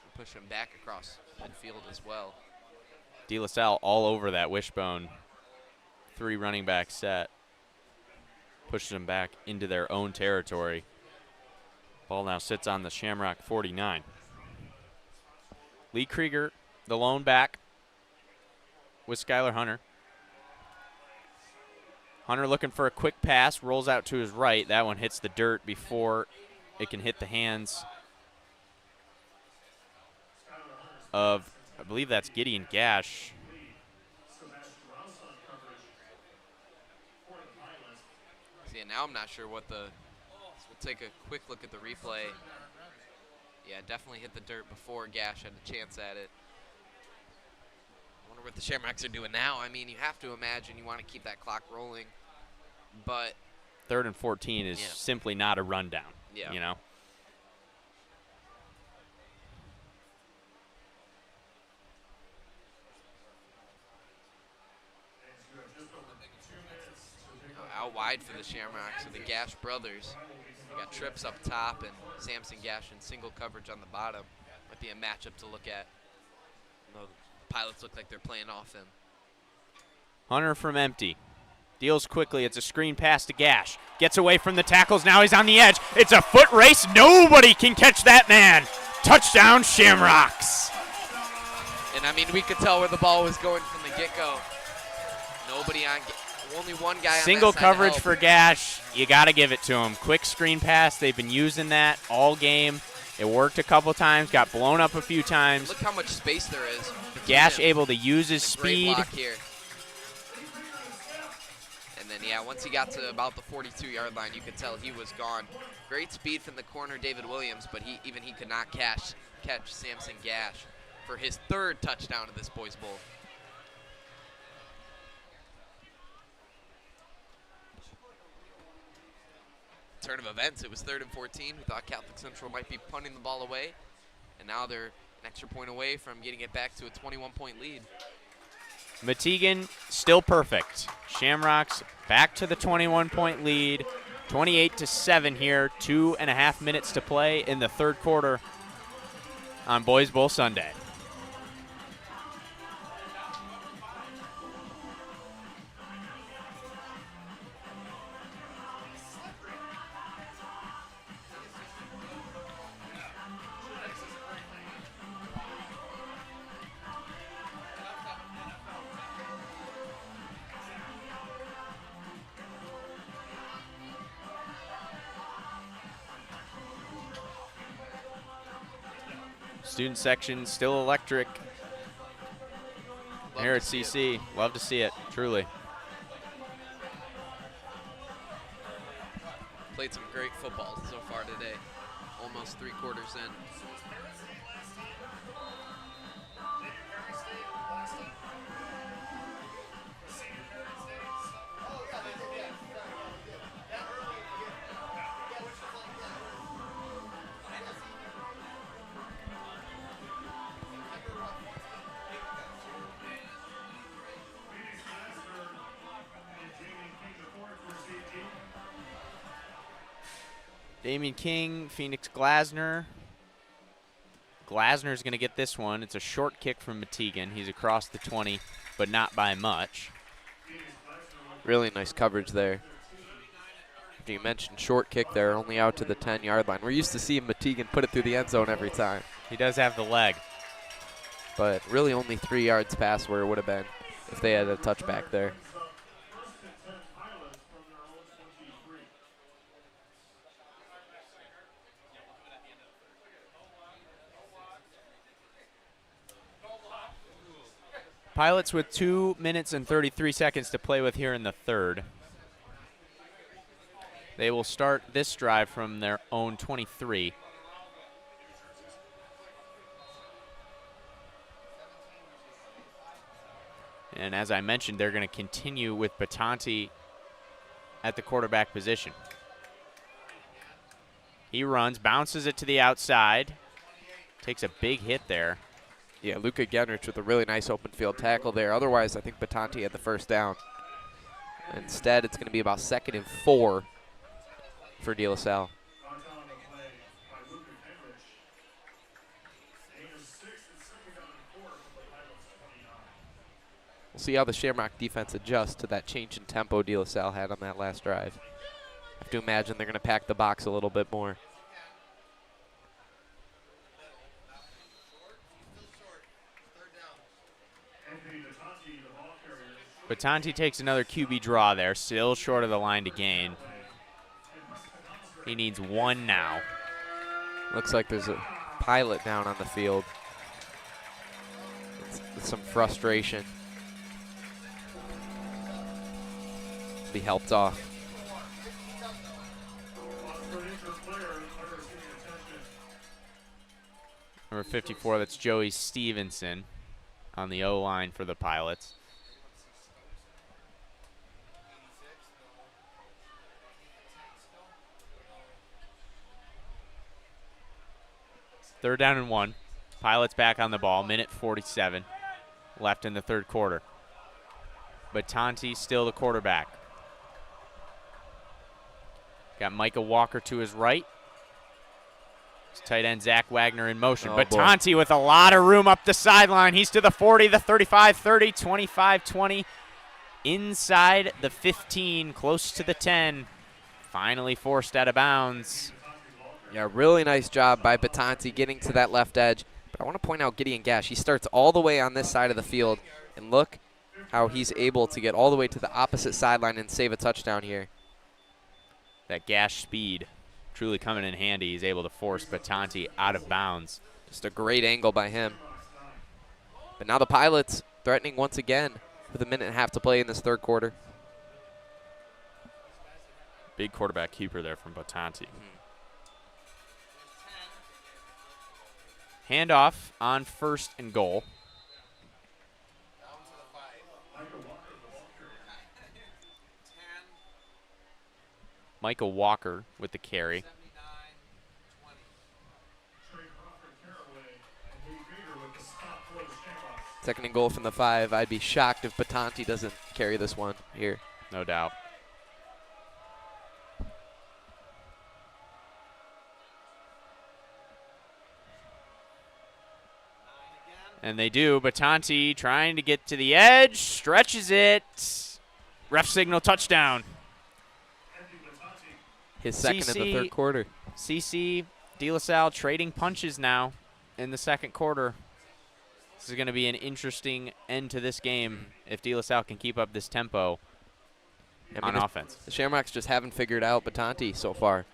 Speaker 3: We'll push him back across midfield as well.
Speaker 1: De La Salle all over that Wishbone 3 running back set. Pushes them back into their own territory. Ball now sits on the Shamrock 49. Lee Krieger, the lone back with Skylar Hunter. Hunter looking for a quick pass, rolls out to his right. That one hits the dirt before it can hit the hands of, I believe that's Gideon Gash.
Speaker 3: See, now I'm not sure what the. We'll take a quick look at the replay. Yeah, definitely hit the dirt before Gash had a chance at it. I wonder what the Shamrocks are doing now. I mean, you have to imagine you want to keep that clock rolling, but
Speaker 1: 3rd and 14 is simply not a rundown.
Speaker 3: Yeah.
Speaker 1: You know.
Speaker 3: Out wide for the Shamrocks, so the Gash brothers. We got Trips up top and Samson Gash in single coverage on the bottom. Might be a matchup to look at. The Pilots look like they're playing off him.
Speaker 1: Hunter from empty. Deals quickly. It's a screen pass to Gash. Gets away from the tackles. Now he's on the edge. It's a foot race. Nobody can catch that man. Touchdown, Shamrocks.
Speaker 3: And, I mean, we could tell where the ball was going from the get-go. Nobody on only one guy on
Speaker 1: Single
Speaker 3: that side
Speaker 1: coverage
Speaker 3: to
Speaker 1: for Gash. You got to give it to him. Quick screen pass. They've been using that all game. It worked a couple times. Got blown up a few times.
Speaker 3: Look how much space there is.
Speaker 1: Gash able to use his
Speaker 3: Great
Speaker 1: speed.
Speaker 3: block here. And then, yeah, once he got to about the 42-yard line, you could tell he was gone. Great speed from the corner, David Williams, but he could not catch Samson Gash for his 3rd touchdown of this Boys Bowl. Turn of events, it was 3rd and 14. We thought Catholic Central might be punting the ball away, and now they're an extra point away from getting it back to a 21-point lead.
Speaker 1: Metegan still perfect. Shamrocks back to the 21-point lead. 28-7 here. 2.5 minutes to play in the 3rd quarter on Boys Bowl Sunday. Student section still electric here at CC. Love to see it, truly.
Speaker 3: Played some great football so far today. Almost 3 quarters in.
Speaker 1: Damian King, Phoenix Glasner. Glasner's going to get this one. It's a short kick from Metegan. He's across the 20, but not by much.
Speaker 2: Really nice coverage there. You mentioned short kick there, only out to the 10-yard line. We're used to seeing Metegan put it through the end zone every time.
Speaker 1: He does have the leg.
Speaker 2: But really only 3 yards past where it would have been if they had a touchback there.
Speaker 1: Pilots with 2 minutes and 33 seconds to play with here in the 3rd. They will start this drive from their own 23. And as I mentioned, they're going to continue with Batanti at the quarterback position. He runs, bounces it to the outside, takes a big hit there.
Speaker 2: Yeah, Luka Genrich with a really nice open field tackle there. Otherwise, I think Batanti had the first down. Instead, it's going to be about 2nd and 4 for De La Salle. We'll see how the Shamrock defense adjusts to that change in tempo De La Salle had on that last drive. I have to imagine they're going to pack the box a little bit more.
Speaker 1: Batanti takes another QB draw there, still short of the line to gain. He needs 1 now.
Speaker 2: Looks like there's a pilot down on the field. It's some frustration. Be helped off.
Speaker 1: Number 54, that's Joey Stevenson on the O-line for the Pilots. Third down and 1. Pilots back on the ball. Minute 47 left in the third quarter. Batanti still the quarterback. Got Micah Walker to his right. Tight end Zach Wagner in motion. Batanti with a lot of room up the sideline. He's to the 40, the 35, 30, 25, 20. Inside the 15, close to the 10. Finally forced out of bounds.
Speaker 2: Yeah, really nice job by Batanti getting to that left edge. But I want to point out Gideon Gash. He starts all the way on this side of the field. And look how he's able to get all the way to the opposite sideline and save a touchdown here.
Speaker 1: That Gash speed truly coming in handy. He's able to force Batanti out of bounds.
Speaker 2: Just a great angle by him. But now the Pilots threatening once again with 1.5 minutes to play in this third quarter.
Speaker 1: Big quarterback keeper there from Batanti. Handoff on 1st and goal. Michael Walker with the carry.
Speaker 2: Second and goal from the 5. I'd be shocked if Batanti doesn't carry this one here.
Speaker 1: No doubt. And they do. Batanti trying to get to the edge, stretches it. Ref signal touchdown.
Speaker 2: His second in the third quarter.
Speaker 1: CC, De La Salle trading punches now in the second quarter. This is going to be an interesting end to this game if De La Salle can keep up this tempo on offense.
Speaker 2: The Shamrocks just haven't figured out Batanti so far.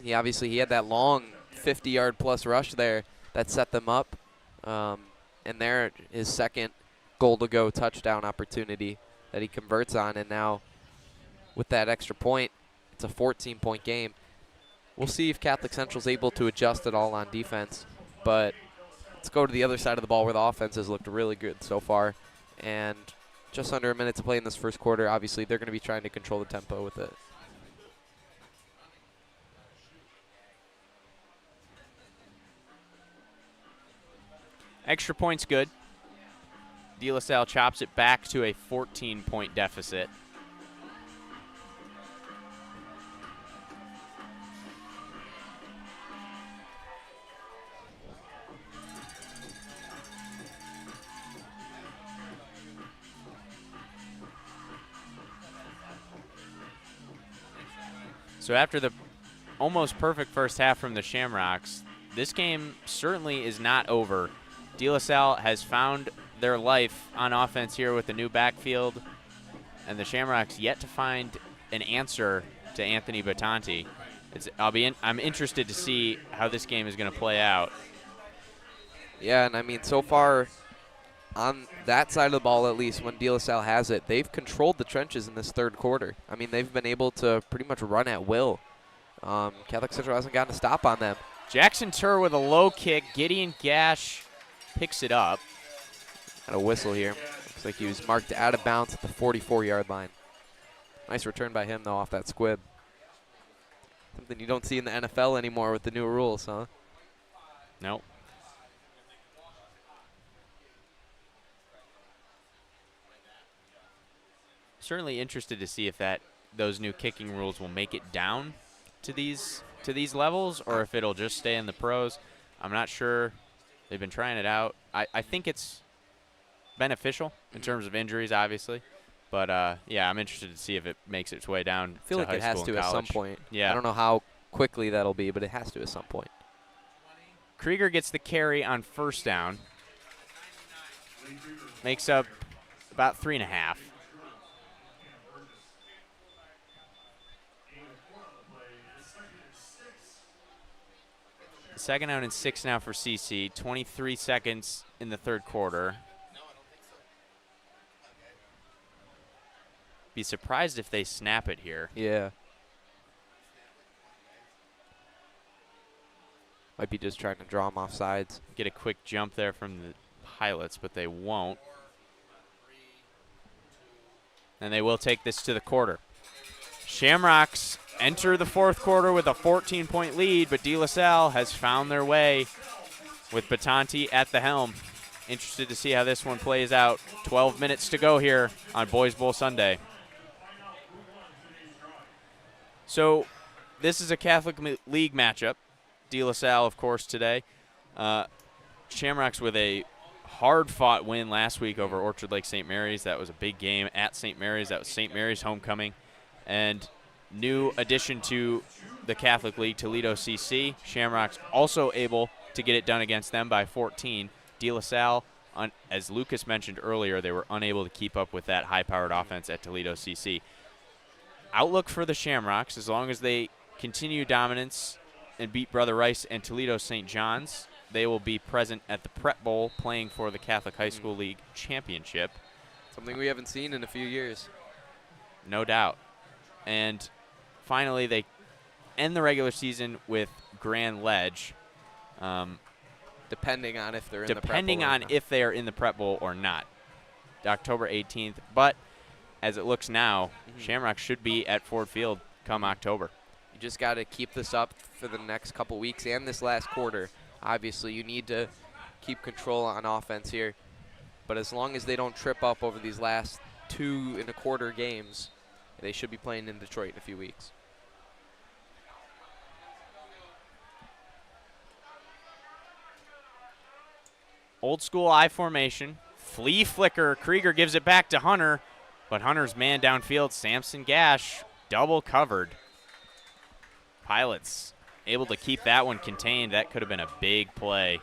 Speaker 2: He had that long 50-yard plus rush there that set them up. And there, his second goal-to-go touchdown opportunity that he converts on. And now with that extra point, it's a 14-point game. We'll see if Catholic Central's able to adjust it all on defense. But let's go to the other side of the ball where the offense has looked really good so far. And just under 1 minute to play in this first quarter. Obviously, they're going to be trying to control the tempo with it.
Speaker 1: Extra point's good. De La Salle chops it back to a 14-point deficit. So after the almost perfect first half from the Shamrocks, this game certainly is not over. De La Salle has found their life on offense here with the new backfield, and the Shamrocks yet to find an answer to Anthony Batanti. I'm interested to see how this game is going to play out.
Speaker 2: Yeah, and I mean, so far on that side of the ball, at least when De La Salle has it, they've controlled the trenches in this third quarter. I mean, they've been able to pretty much run at will. Catholic Central hasn't gotten a stop on them.
Speaker 1: Jackson Turr with a low kick. Gideon Gash picks it up.
Speaker 2: Got a whistle here. Looks like he was marked out of bounds at the 44-yard line. Nice return by him, though, off that squib. Something you don't see in the NFL anymore with the new rules, huh?
Speaker 1: Nope. Certainly interested to see if those new kicking rules will make it down to these levels, or if it'll just stay in the pros. I'm not sure. They've been trying it out. I think it's beneficial in terms of injuries, obviously. But, yeah, I'm interested to see if it makes its way down
Speaker 2: I feel like it has to at some point.
Speaker 1: Yeah.
Speaker 2: I don't know how quickly that'll be, but it has to at some point.
Speaker 1: Krieger gets the carry on first down. Makes up about 3.5. Second out and 6 now for CC. 23 seconds in the third quarter. Be surprised if they snap it here.
Speaker 2: Yeah. Might be just trying to draw them off sides.
Speaker 1: Get a quick jump there from the Pilots, but they won't. And they will take this to the quarter. Shamrocks enter the fourth quarter with a 14-point lead, but De La Salle has found their way with Batanti at the helm. Interested to see how this one plays out. 12 minutes to go here on Boys Bowl Sunday. So this is a Catholic League matchup. De La Salle, of course, today. Shamrocks with a hard-fought win last week over Orchard Lake St. Mary's. That was a big game at St. Mary's. That was St. Mary's homecoming. And new addition to the Catholic League, Toledo CC. Shamrocks also able to get it done against them by 14. De La Salle, as Lucas mentioned earlier, they were unable to keep up with that high-powered offense at Toledo CC. Outlook for the Shamrocks, as long as they continue dominance and beat Brother Rice and Toledo St. John's, they will be present at the Prep Bowl playing for the Catholic High School League Championship.
Speaker 2: Something we haven't seen in a few years.
Speaker 1: No doubt. And finally, they end the regular season with Grand Ledge.
Speaker 2: Depending on if they're in the Prep Bowl.
Speaker 1: Depending on if they are in the Prep Bowl or not. October 18th. But as it looks now, Shamrock should be at Ford Field come October.
Speaker 2: You just got to keep this up for the next couple weeks and this last quarter. Obviously, you need to keep control on offense here. But as long as they don't trip up over these last 2 1/4 games, they should be playing in Detroit in a few weeks.
Speaker 1: Old school I formation. Flea flicker. Krieger gives it back to Hunter. But Hunter's man downfield, Samson Gash, double covered. Pilots able to keep that one contained. That could have been a big play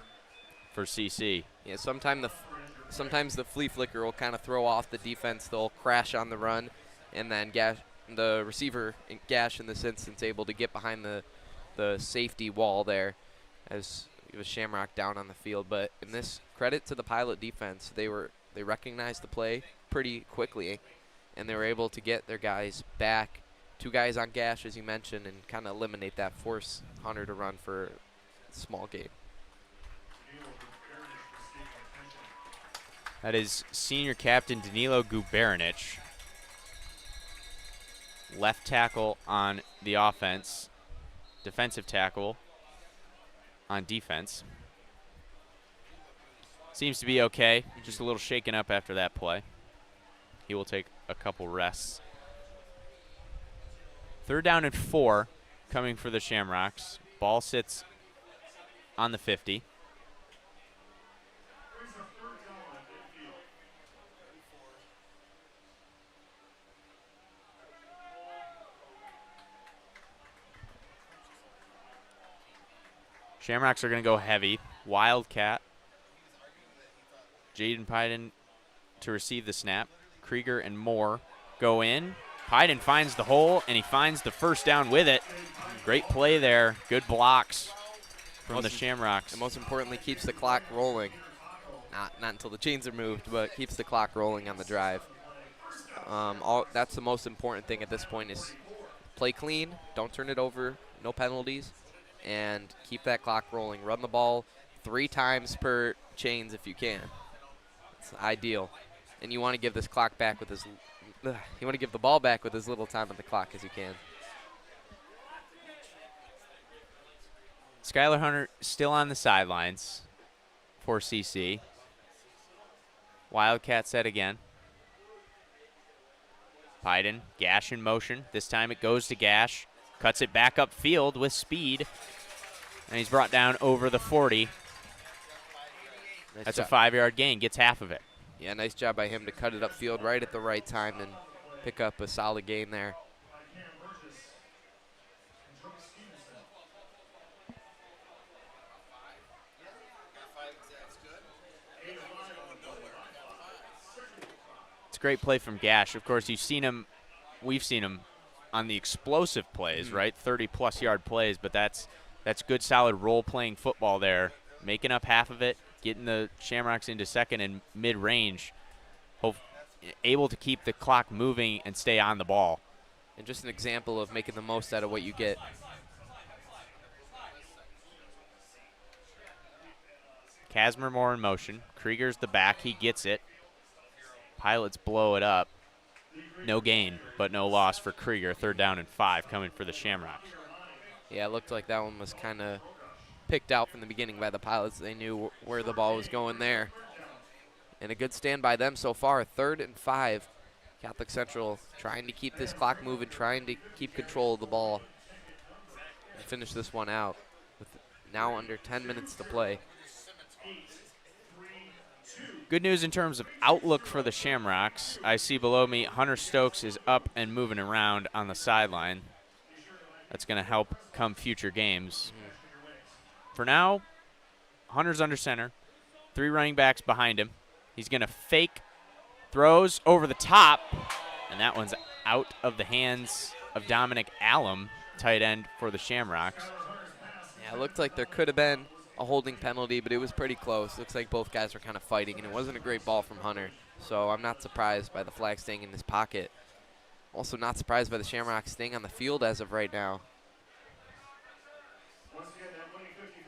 Speaker 1: for CC.
Speaker 2: Yeah, sometimes the flea flicker will kind of throw off the defense. They'll crash on the run, and then the receiver, Gash in this instance, able to get behind the safety wall there as it was Shamrock down on the field. But in this, credit to the Pilot defense, they recognized the play pretty quickly, and they were able to get their guys back. 2 guys on Gash, as you mentioned, and kind of eliminate that, force Hunter to run for a small gain.
Speaker 1: That is senior captain Danilo Guberinic. Left tackle on the offense. Defensive tackle on defense. Seems to be okay. Just a little shaken up after that play. He will take a couple rests. 3rd down and 4 coming for the Shamrocks. Ball sits on the 50. Shamrocks are going to go heavy. Wildcat. Jaden Pyden to receive the snap. Krieger and Moore go in. Pyden finds the hole, and he finds the first down with it. Great play there. Good blocks from the Shamrocks.
Speaker 2: And most importantly, keeps the clock rolling. Not until the chains are moved, but keeps the clock rolling on the drive. That's the most important thing at this point is play clean, don't turn it over, no penalties, and keep that clock rolling. Run the ball 3 times per chains if you can. It's ideal. And you want to give this clock back with you want to give the ball back with as little time on the clock as you can.
Speaker 1: Skylar Hunter still on the sidelines for CC. Wildcat set again. Pyden, Gash in motion. This time it goes to Gash. Cuts it back upfield with speed. And he's brought down over the 40. That's a 5-yard gain. Gets half of it.
Speaker 2: Yeah, nice job by him to cut it upfield right at the right time and pick up a solid gain there.
Speaker 1: It's a great play from Gash. Of course, we've seen him on the explosive plays, right? 30-plus yard plays, but that's good, solid role-playing football there. Making up half of it, getting the Shamrocks into second and mid-range, able to keep the clock moving and stay on the ball.
Speaker 3: And just an example of making the most out of what you get.
Speaker 1: Casimir Moore in motion. Krieger's the back. He gets it. Pilots blow it up. No gain, but no loss for Krieger. 3rd down and 5 coming for the Shamrocks.
Speaker 3: Yeah, it looked like that one was kind of picked out from the beginning by the Pilots. They knew where the ball was going there. And a good stand by them so far. 3rd and 5. Catholic Central trying to keep this clock moving, trying to keep control of the ball and finish this one out with now under 10 minutes to play.
Speaker 1: Good news in terms of outlook for the Shamrocks. I see below me Hunter Stokes is up and moving around on the sideline. That's going to help come future games. For now, Hunter's under center. 3 running backs behind him. He's going to fake, throws over the top, and that one's out of the hands of Dominic Allum, tight end for the Shamrocks.
Speaker 3: Yeah, it looked like there could have been a holding penalty, but it was pretty close. Looks like both guys were kind of fighting, and it wasn't a great ball from Hunter. So I'm not surprised by the flag staying in his pocket. Also not surprised by the Shamrocks staying on the field as of right now.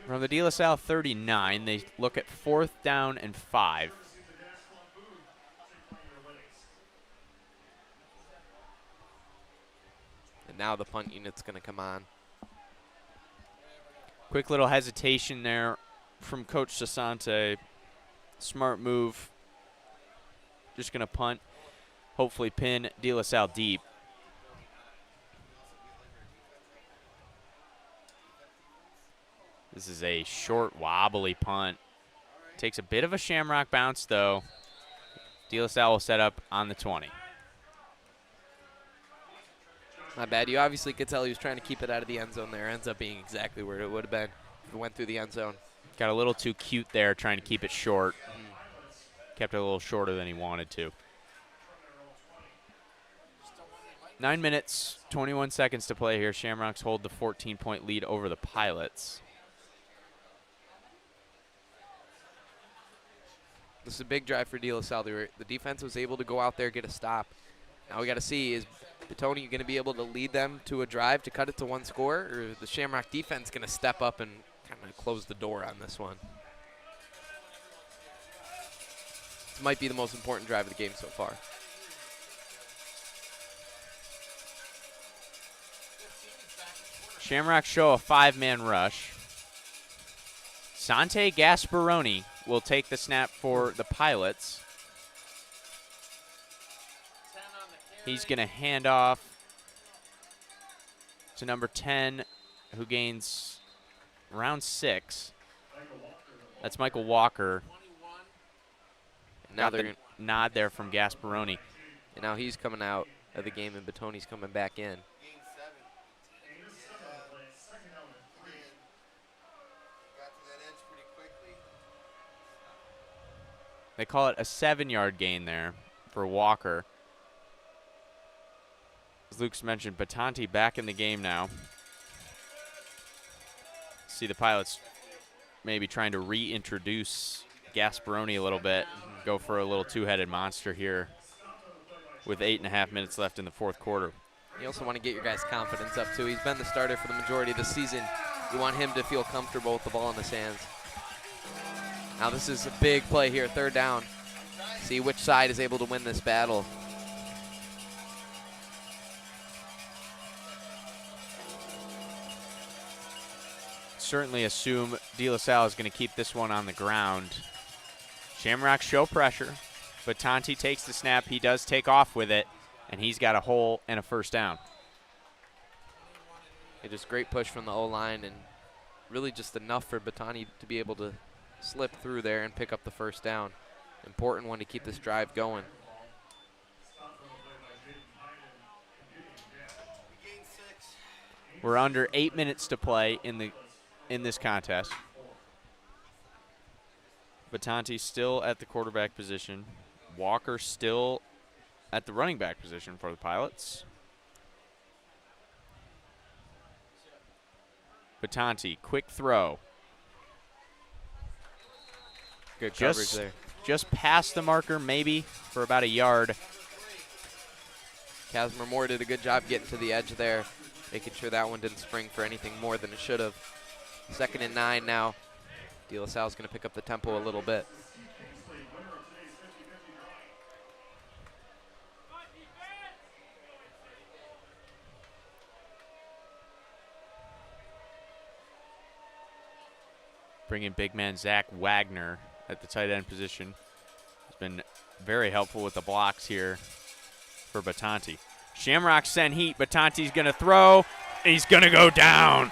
Speaker 1: From the De La Salle 39, they look at 4th down and 5.
Speaker 3: And now the punt unit's going to come on.
Speaker 1: Quick little hesitation there from Coach Sassante. Smart move. Just going to punt. Hopefully pin De La Salle deep. This is a short, wobbly punt. Takes a bit of a Shamrock bounce, though. De La Salle will set up on the 20.
Speaker 3: Not bad. You obviously could tell he was trying to keep it out of the end zone there. Ends up being exactly where it would have been if it went through the end zone.
Speaker 1: Got a little too cute there, trying to keep it short. Kept it a little shorter than he wanted to. 9 minutes, 21 seconds to play here. Shamrocks hold the 14-point lead over the Pilots.
Speaker 3: This is a big drive for De La Salle. The defense was able to go out there, get a stop. Now we got to see, is Batoni going to be able to lead them to a drive to cut it to 1 score, or is the Shamrock defense going to step up and kind of close the door on this one? This might be the most important drive of the game so far.
Speaker 1: Shamrocks show a 5-man rush. Sante Gasparoni will take the snap for the Pilots. He's going to hand off to number 10, who gains around 6. That's Michael Walker.
Speaker 3: Now
Speaker 1: Got the nod there from Gasparoni.
Speaker 3: And now he's coming out of the game, and Batoni's coming back in.
Speaker 1: They call it a 7-yard gain there for Walker. As Luke's mentioned, Batanti back in the game now. See the Pilots maybe trying to reintroduce Gasparoni a little bit. Go for a little 2-headed monster here with 8.5 minutes left in the 4th quarter.
Speaker 3: You also want to get your guys' confidence up, too. He's been the starter for the majority of the season. You want him to feel comfortable with the ball in his hands. Now this is a big play here, 3rd down. See which side is able to win this battle.
Speaker 1: Certainly assume De La Salle is going to keep this one on the ground. Shamrocks show pressure, but Tanti takes the snap. He does take off with it, and he's got a hole and a 1st down.
Speaker 3: It is great push from the O-line, and really just enough for Batani to be able to slip through there and pick up the 1st down. Important one to keep this drive going.
Speaker 1: We're under 8 minutes to play in this contest. Batanti still at the quarterback position. Walker still at the running back position for the Pilots. Batanti, quick throw.
Speaker 2: Good coverage there.
Speaker 1: Just past the marker, maybe, for about a yard.
Speaker 3: Casimir Moore did a good job getting to the edge there, making sure that one didn't spring for anything more than it should have. 2nd and 9 now. De La Salle's going to pick up the tempo a little bit.
Speaker 1: Bringing big man Zach Wagner at the tight end position. Has been very helpful with the blocks here for Batanti. Shamrock send heat. Batanti's going to throw. He's going to go down.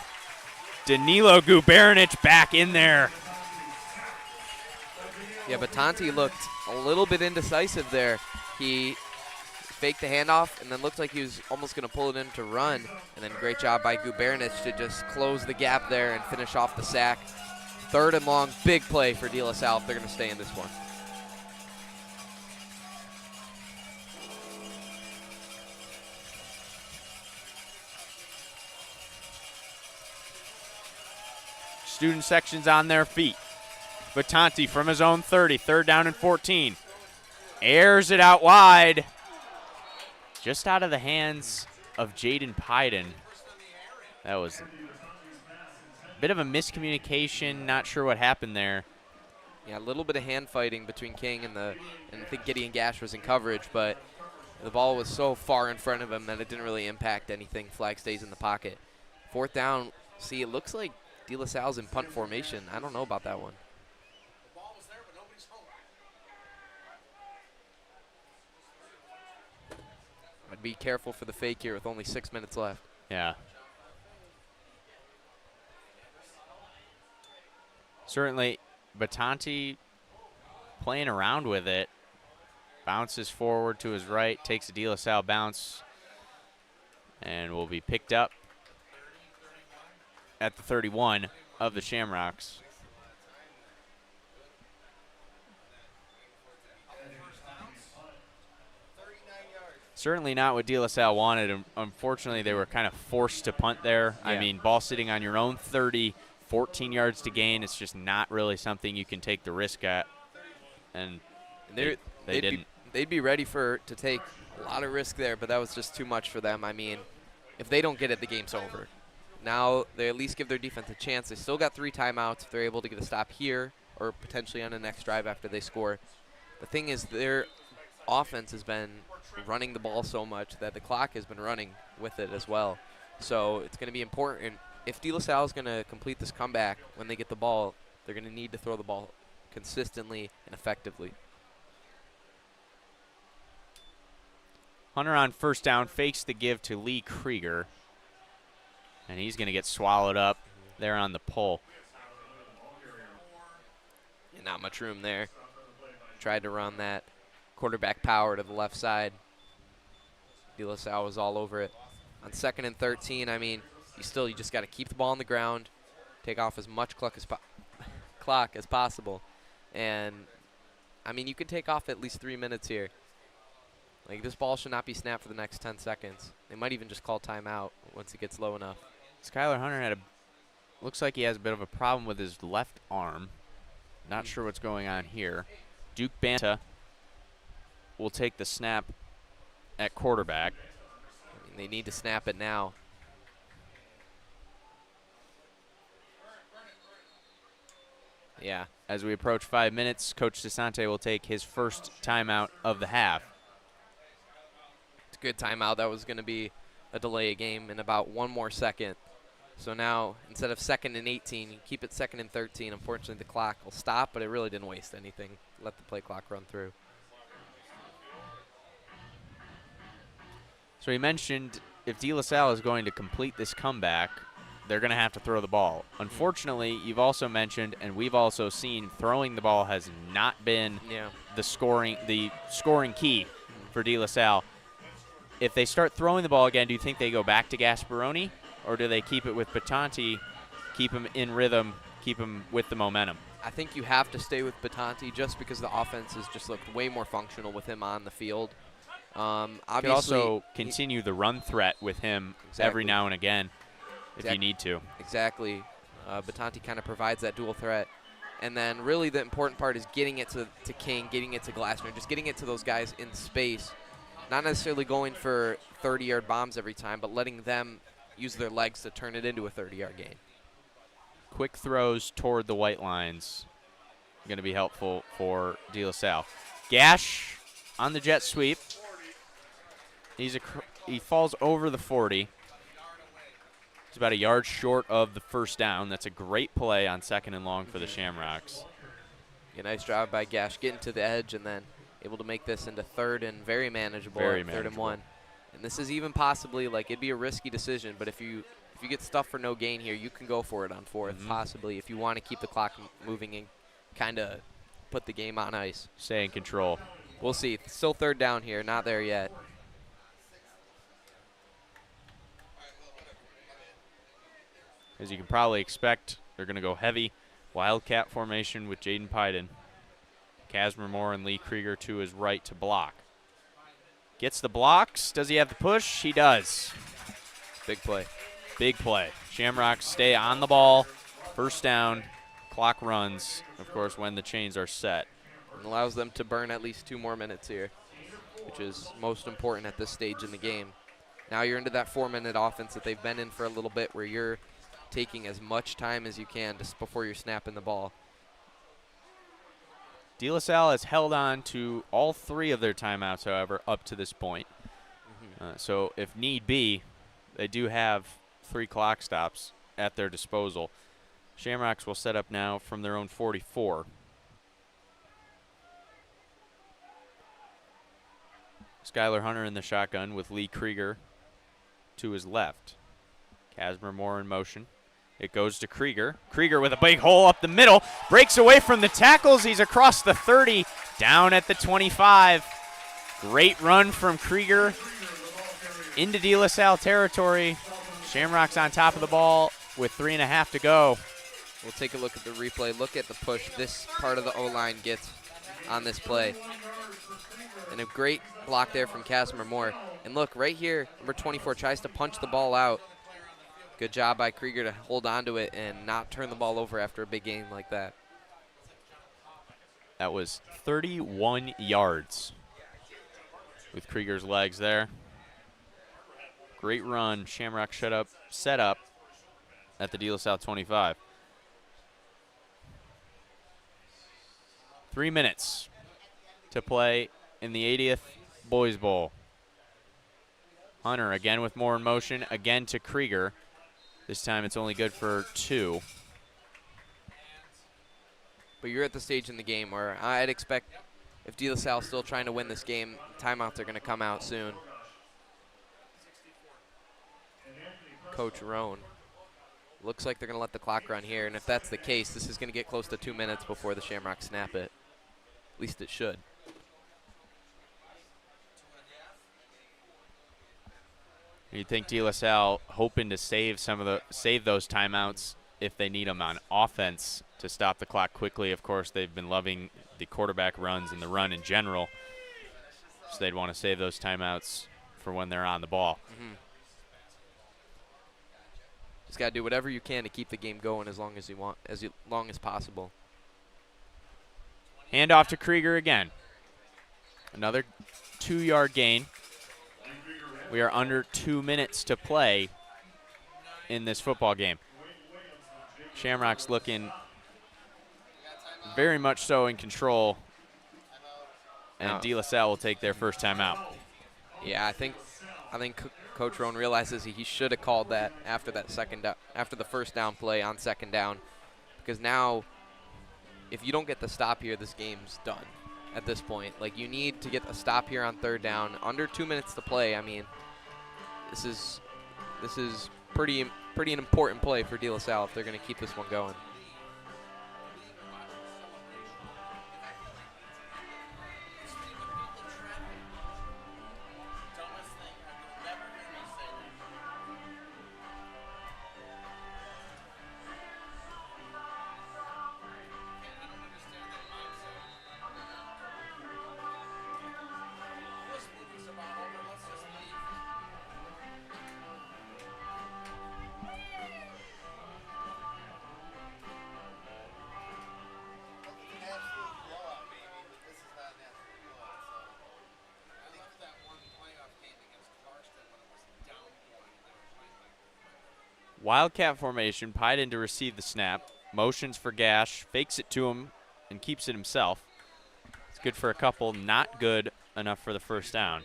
Speaker 1: Danilo Guberinic back in there.
Speaker 3: Yeah, Batanti looked a little bit indecisive there. He faked the handoff and then looked like he was almost going to pull it in to run. And then great job by Guberinic to just close the gap there and finish off the sack. 3rd and long, big play for De La Salle if they're going to stay in this one.
Speaker 1: Student section's on their feet. Batanti from his own 30, 3rd down and 14. Airs it out wide. Just out of the hands of Jaden Pyden. That was a bit of a miscommunication. Not sure what happened there.
Speaker 3: Yeah, a little bit of hand fighting between King and I think Gideon Gash was in coverage, but the ball was so far in front of him that it didn't really impact anything. Flag stays in the pocket. 4th down. See, it looks like De La Salle's in punt formation. I don't know about that one. I'd be careful for the fake here with only 6 minutes left.
Speaker 1: Yeah. Certainly, Batanti playing around with it. Bounces forward to his right, takes a De La Salle bounce, and will be picked up at the 31 of the Shamrocks. Certainly not what De La Salle wanted. And unfortunately, they were kind of forced to punt there. Yeah. I mean, ball sitting on your own 30, 14 yards to gain. It's just not really something you can take the risk at. And they didn't.
Speaker 3: They'd be ready to take a lot of risk there, but that was just too much for them. I mean, if they don't get it, the game's over. Now they at least give their defense a chance. They still got 3 timeouts if they're able to get a stop here or potentially on the next drive after they score. The thing is, their offense has been running the ball so much that the clock has been running with it as well. So it's going to be important. If De La Salle is going to complete this comeback when they get the ball, they're going to need to throw the ball consistently and effectively.
Speaker 1: Hunter on 1st down, fakes the give to Lee Krieger. And he's going to get swallowed up there on the pull.
Speaker 3: And not much room there. Tried to run that quarterback power to the left side. De La Salle was all over it. On 2nd and 13, I mean, you just got to keep the ball on the ground, take off as much clock as possible. And, I mean, you could take off at least 3 minutes here. Like, this ball should not be snapped for the next 10 seconds. They might even just call timeout once it gets low enough.
Speaker 1: Skylar Hunter looks like he has a bit of a problem with his left arm. Not sure what's going on here. Duke Banta will take the snap at quarterback.
Speaker 3: I mean, they need to snap it now. Yeah.
Speaker 1: As we approach 5 minutes, Coach DeSante will take his first timeout of the half.
Speaker 3: It's a good timeout. That was going to be a delay of game in about 1 more second. So now, instead of 2nd and 18, you keep it 2nd and 13. Unfortunately, the clock will stop, but it really didn't waste anything. Let the play clock run through.
Speaker 1: So he mentioned if De La Salle is going to complete this comeback, they're going to have to throw the ball. Unfortunately, you've also mentioned, and we've also seen, throwing the ball has not been the scoring key for De La Salle. If they start throwing the ball again, do you think they go back to Gasparoni, or do they keep it with Batanti, keep him in rhythm, keep him with the momentum?
Speaker 3: I think you have to stay with Batanti just because the offense has just looked way more functional with him on the field. Obviously,
Speaker 1: could also continue the run threat with him every
Speaker 3: Exactly.
Speaker 1: now and again if you need to.
Speaker 3: Exactly. Batanti kind of provides that dual threat. And then really the important part is getting it to King, getting it to Glassner, just getting it to those guys in space. Not necessarily going for 30-yard bombs every time, but letting them use their legs to turn it into a 30-yard gain.
Speaker 1: Quick throws toward the white lines going to be helpful for De La Salle. Gash on the jet sweep. He falls over the 40. He's about a yard short of the first down. That's a great play on 2nd and long for the Shamrocks.
Speaker 3: A nice job by Gash getting to the edge and then able to make this into 3rd and very manageable. 3rd and 1. And this is even possibly, like, it'd be a risky decision, but if you get stuffed for no gain here, you can go for it on 4th, possibly, if you want to keep the clock moving and kind of put the game on ice.
Speaker 1: Stay in control.
Speaker 3: We'll see. Still 3rd down here. Not there yet.
Speaker 1: As you can probably expect, they're going to go heavy Wildcat formation with Jaden Pyden. Casimir Moore and Lee Krieger to his right to block. Gets the blocks. Does he have the push? He does.
Speaker 3: Big play.
Speaker 1: Big play. Shamrocks stay on the ball. First down. Clock runs, of course, when the chains are set.
Speaker 3: And allows them to burn at least 2 more minutes here, which is most important at this stage in the game. Now you're into that 4-minute offense that they've been in for a little bit where you're taking as much time as you can just before you're snapping the ball.
Speaker 1: De La Salle has held on to all 3 of their timeouts, however, up to this point. So if need be, they do have 3 clock stops at their disposal. Shamrocks will set up now from their own 44. Skylar Hunter in the shotgun with Lee Krieger to his left. Casimir Moore in motion. It goes to Krieger. Krieger with a big hole up the middle. Breaks away from the tackles. He's across the 30, down at the 25. Great run from Krieger into De La Salle territory. Shamrocks on top of the ball with 3.5 to go.
Speaker 3: We'll take a look at the replay. Look at the push this part of the O-line gets on this play. And a great block there from Casimir Moore. And look, right here, number 24 tries to punch the ball out. Good job by Krieger to hold on to it and not turn the ball over after a big game like that.
Speaker 1: That was 31 yards with Krieger's legs there. Great run. Shamrock set up at the De La Salle 25. 3 minutes to play in the 80th Boys Bowl. Hunter again with more in motion, again to Krieger. This time it's only good for 2.
Speaker 3: But you're at the stage in the game where I'd expect if De La Salle's still trying to win this game, timeouts are going to come out soon. Coach Roan. Looks like they're going to let the clock run here, and if that's the case, this is going to get close to 2 minutes before the Shamrocks snap it. At least it should.
Speaker 1: You'd think De La Salle hoping to save those timeouts if they need them on offense to stop the clock quickly. Of course, they've been loving the quarterback runs and the run in general, so they'd want to save those timeouts for when they're on the ball.
Speaker 3: Just got to do whatever you can to keep the game going as long as you want, long as possible.
Speaker 1: Hand off to Krieger again. Another 2-yard gain. We are under 2 minutes to play in this football game. Shamrocks looking very much so in control, and De La Salle will take their first time out.
Speaker 3: Yeah, I think Coach Roan realizes he should have called that after the first down play on 2nd down, because now if you don't get the stop here, this game's done at this point. Like, you need to get a stop here on 3rd down. Under 2 minutes to play. I mean, this is pretty an important play for De La Salle if they're going to keep this one going.
Speaker 1: Wildcat formation, Pyden to receive the snap, motions for Gash, fakes it to him, and keeps it himself. It's good for a couple, not good enough for the first down.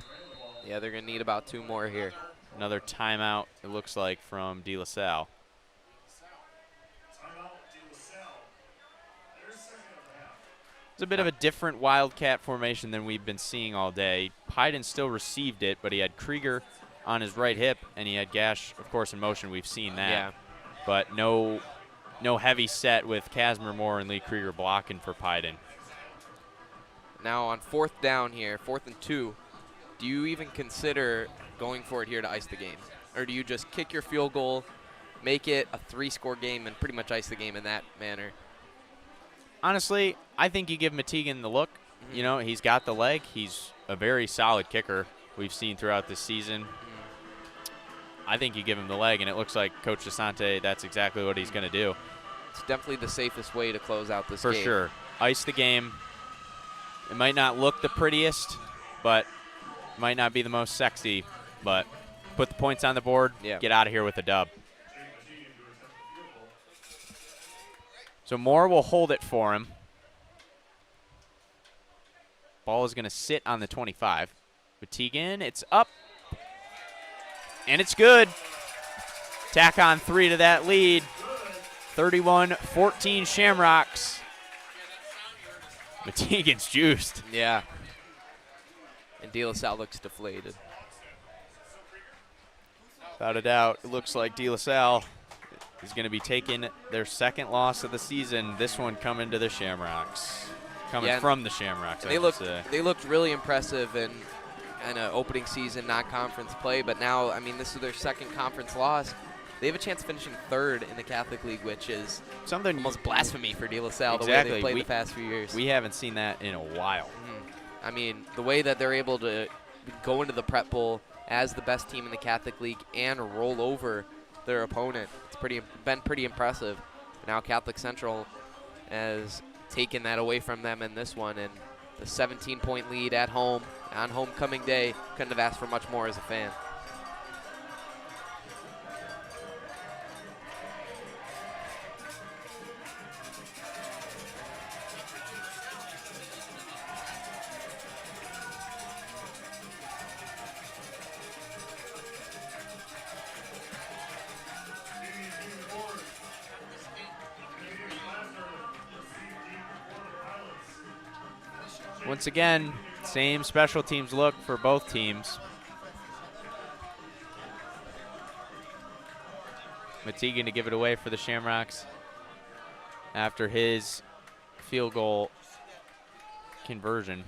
Speaker 2: Yeah, they're going to need about 2 more here.
Speaker 1: Another timeout, it looks like, from De La Salle. It's a bit of a different Wildcat formation than we've been seeing all day. Pyden still received it, but he had Krieger on his right hip, and he had Gash, of course, in motion. We've seen that.
Speaker 2: Yeah.
Speaker 1: But no heavy set with Casimir Moore and Lee Krieger blocking for Pyden.
Speaker 2: Now on 4th down here, 4th and 2, do you even consider going for it here to ice the game? Or do you just kick your field goal, make it a 3-score game, and pretty much ice the game in that manner?
Speaker 1: Honestly, I think you give Matigan the look.
Speaker 2: Mm-hmm.
Speaker 1: You know, he's got the leg. He's a very solid kicker we've seen throughout this season. I think you give him the leg, and it looks like Coach DeSante, that's exactly what he's going to do.
Speaker 2: It's definitely the safest way to close out this
Speaker 1: For
Speaker 2: game.
Speaker 1: sure. Ice the game. It might not look the prettiest, but might not be the most sexy, but put the points on the board,
Speaker 2: Yeah.
Speaker 1: get out of here with a dub. So Moore will hold it for him. Ball is going to sit on the 25. Matigan, it's up. And it's good. Tack on 3 to that lead. 31-14 Shamrocks. Matigan's juiced.
Speaker 2: Yeah. And De La Salle looks deflated.
Speaker 1: Without a doubt, it looks like De La Salle is going to be taking their 2nd loss of the season. This one coming to the Shamrocks. Coming from the Shamrocks,
Speaker 2: They looked really impressive in opening season non-conference play, but now, I mean, this is their 2nd conference loss. They have a chance of finishing 3rd in the Catholic League, which is
Speaker 1: something
Speaker 2: almost blasphemy for De La Salle,
Speaker 1: exactly.
Speaker 2: the way they've played the past few years.
Speaker 1: We haven't seen that in a while.
Speaker 2: I mean, the way that they're able to go into the Prep Bowl as the best team in the Catholic League and roll over their opponent, it's been pretty impressive. Now Catholic Central has taken that away from them in this one, and the 17-point lead at home on homecoming day, couldn't have asked for much more as a fan.
Speaker 1: Once again, same special teams look for both teams. Matigan to give it away for the Shamrocks after his field goal conversion.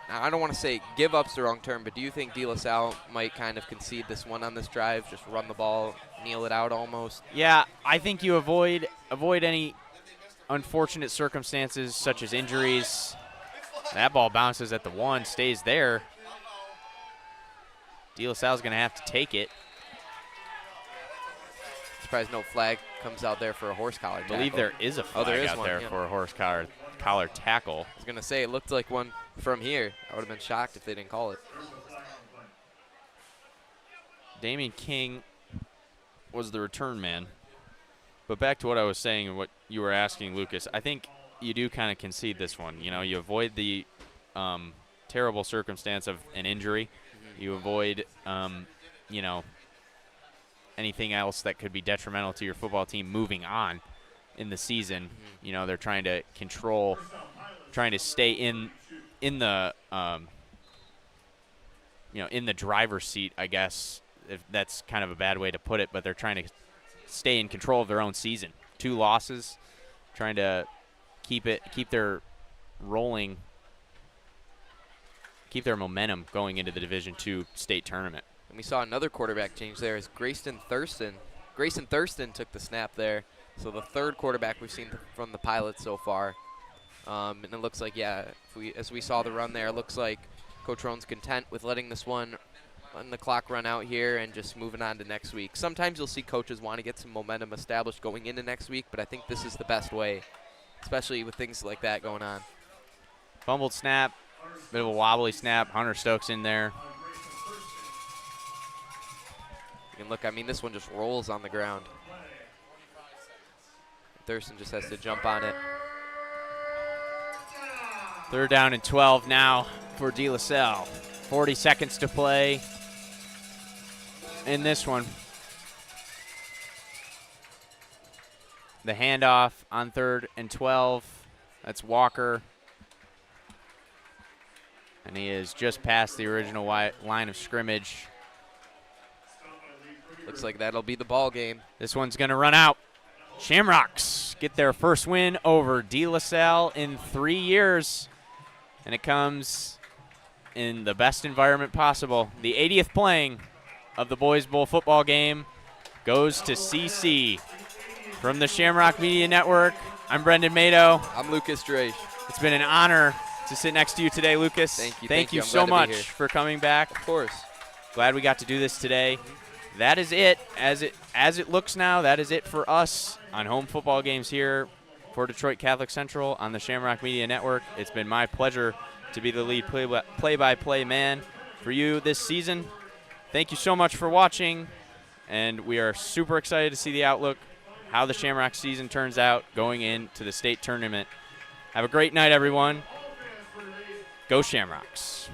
Speaker 2: Now, I don't want to say give up's the wrong term, but do you think De La Salle might kind of concede this one on this drive, just run the ball, kneel it out almost?
Speaker 1: Yeah, I think you avoid any unfortunate circumstances such as injuries. That ball bounces at the 1, stays there. De La Salle's going to have to take it.
Speaker 2: Surprised no flag comes out there for a horse collar tackle.
Speaker 1: I believe there is a flag out there
Speaker 2: yeah.
Speaker 1: for a horse collar tackle.
Speaker 2: I was going to say, it looked like one from here. I would have been shocked if they didn't call it.
Speaker 1: Damian King was the return man. But back to what I was saying and what you were asking, Lucas, I think you do kind of concede this one. You know, you avoid the terrible circumstance of an injury. You avoid, you know, anything else that could be detrimental to your football team moving on in the season. You know, they're trying to control, trying to stay in the, you know, in the driver's seat, I guess, if that's kind of a bad way to put it, but they're trying to stay in control of their own season. 2 losses, trying to keep their rolling, keep their momentum going into the Division II state tournament.
Speaker 2: And we saw another quarterback change there as Grayson Thurston took the snap there. So the 3rd quarterback we've seen from the Pilots so far. And it looks like, yeah, as we saw the run there, it looks like Coach Roan's content with letting this one on the clock run out here and just moving on to next week. Sometimes you'll see coaches want to get some momentum established going into next week, but I think this is the best way, especially with things like that going on.
Speaker 1: Fumbled snap, bit of a wobbly snap. Hunter Stokes in there.
Speaker 2: You can look, I mean, this one just rolls on the ground. Thurston just has to jump on it.
Speaker 1: 3rd down and 12 now for De La Salle. 40 seconds to play in this one. The handoff on 3rd and 12. That's Walker. And he is just past the original line of scrimmage.
Speaker 2: Looks like that'll be the ball game.
Speaker 1: This one's going to run out. Shamrocks get their first win over De La Salle in 3 years. And it comes in the best environment possible. The 80th playing of the Boys Bowl football game goes to CC. From the Shamrock Media Network, I'm Brendan Mado.
Speaker 2: I'm Lucas Drake.
Speaker 1: It's been an honor to sit next to you today, Lucas.
Speaker 2: Thank you.
Speaker 1: Thank you
Speaker 2: I'm
Speaker 1: so
Speaker 2: glad to be
Speaker 1: much
Speaker 2: here.
Speaker 1: for coming back.
Speaker 2: Of course.
Speaker 1: Glad we got to do this today. That is it. As it looks now, that is it for us on home football games here for Detroit Catholic Central on the Shamrock Media Network. It's been my pleasure to be the lead play-by-play man for you this season. Thank you so much for watching, and we are super excited to see the outlook, how the Shamrock season turns out going into the state tournament. Have a great night, everyone. Go Shamrocks.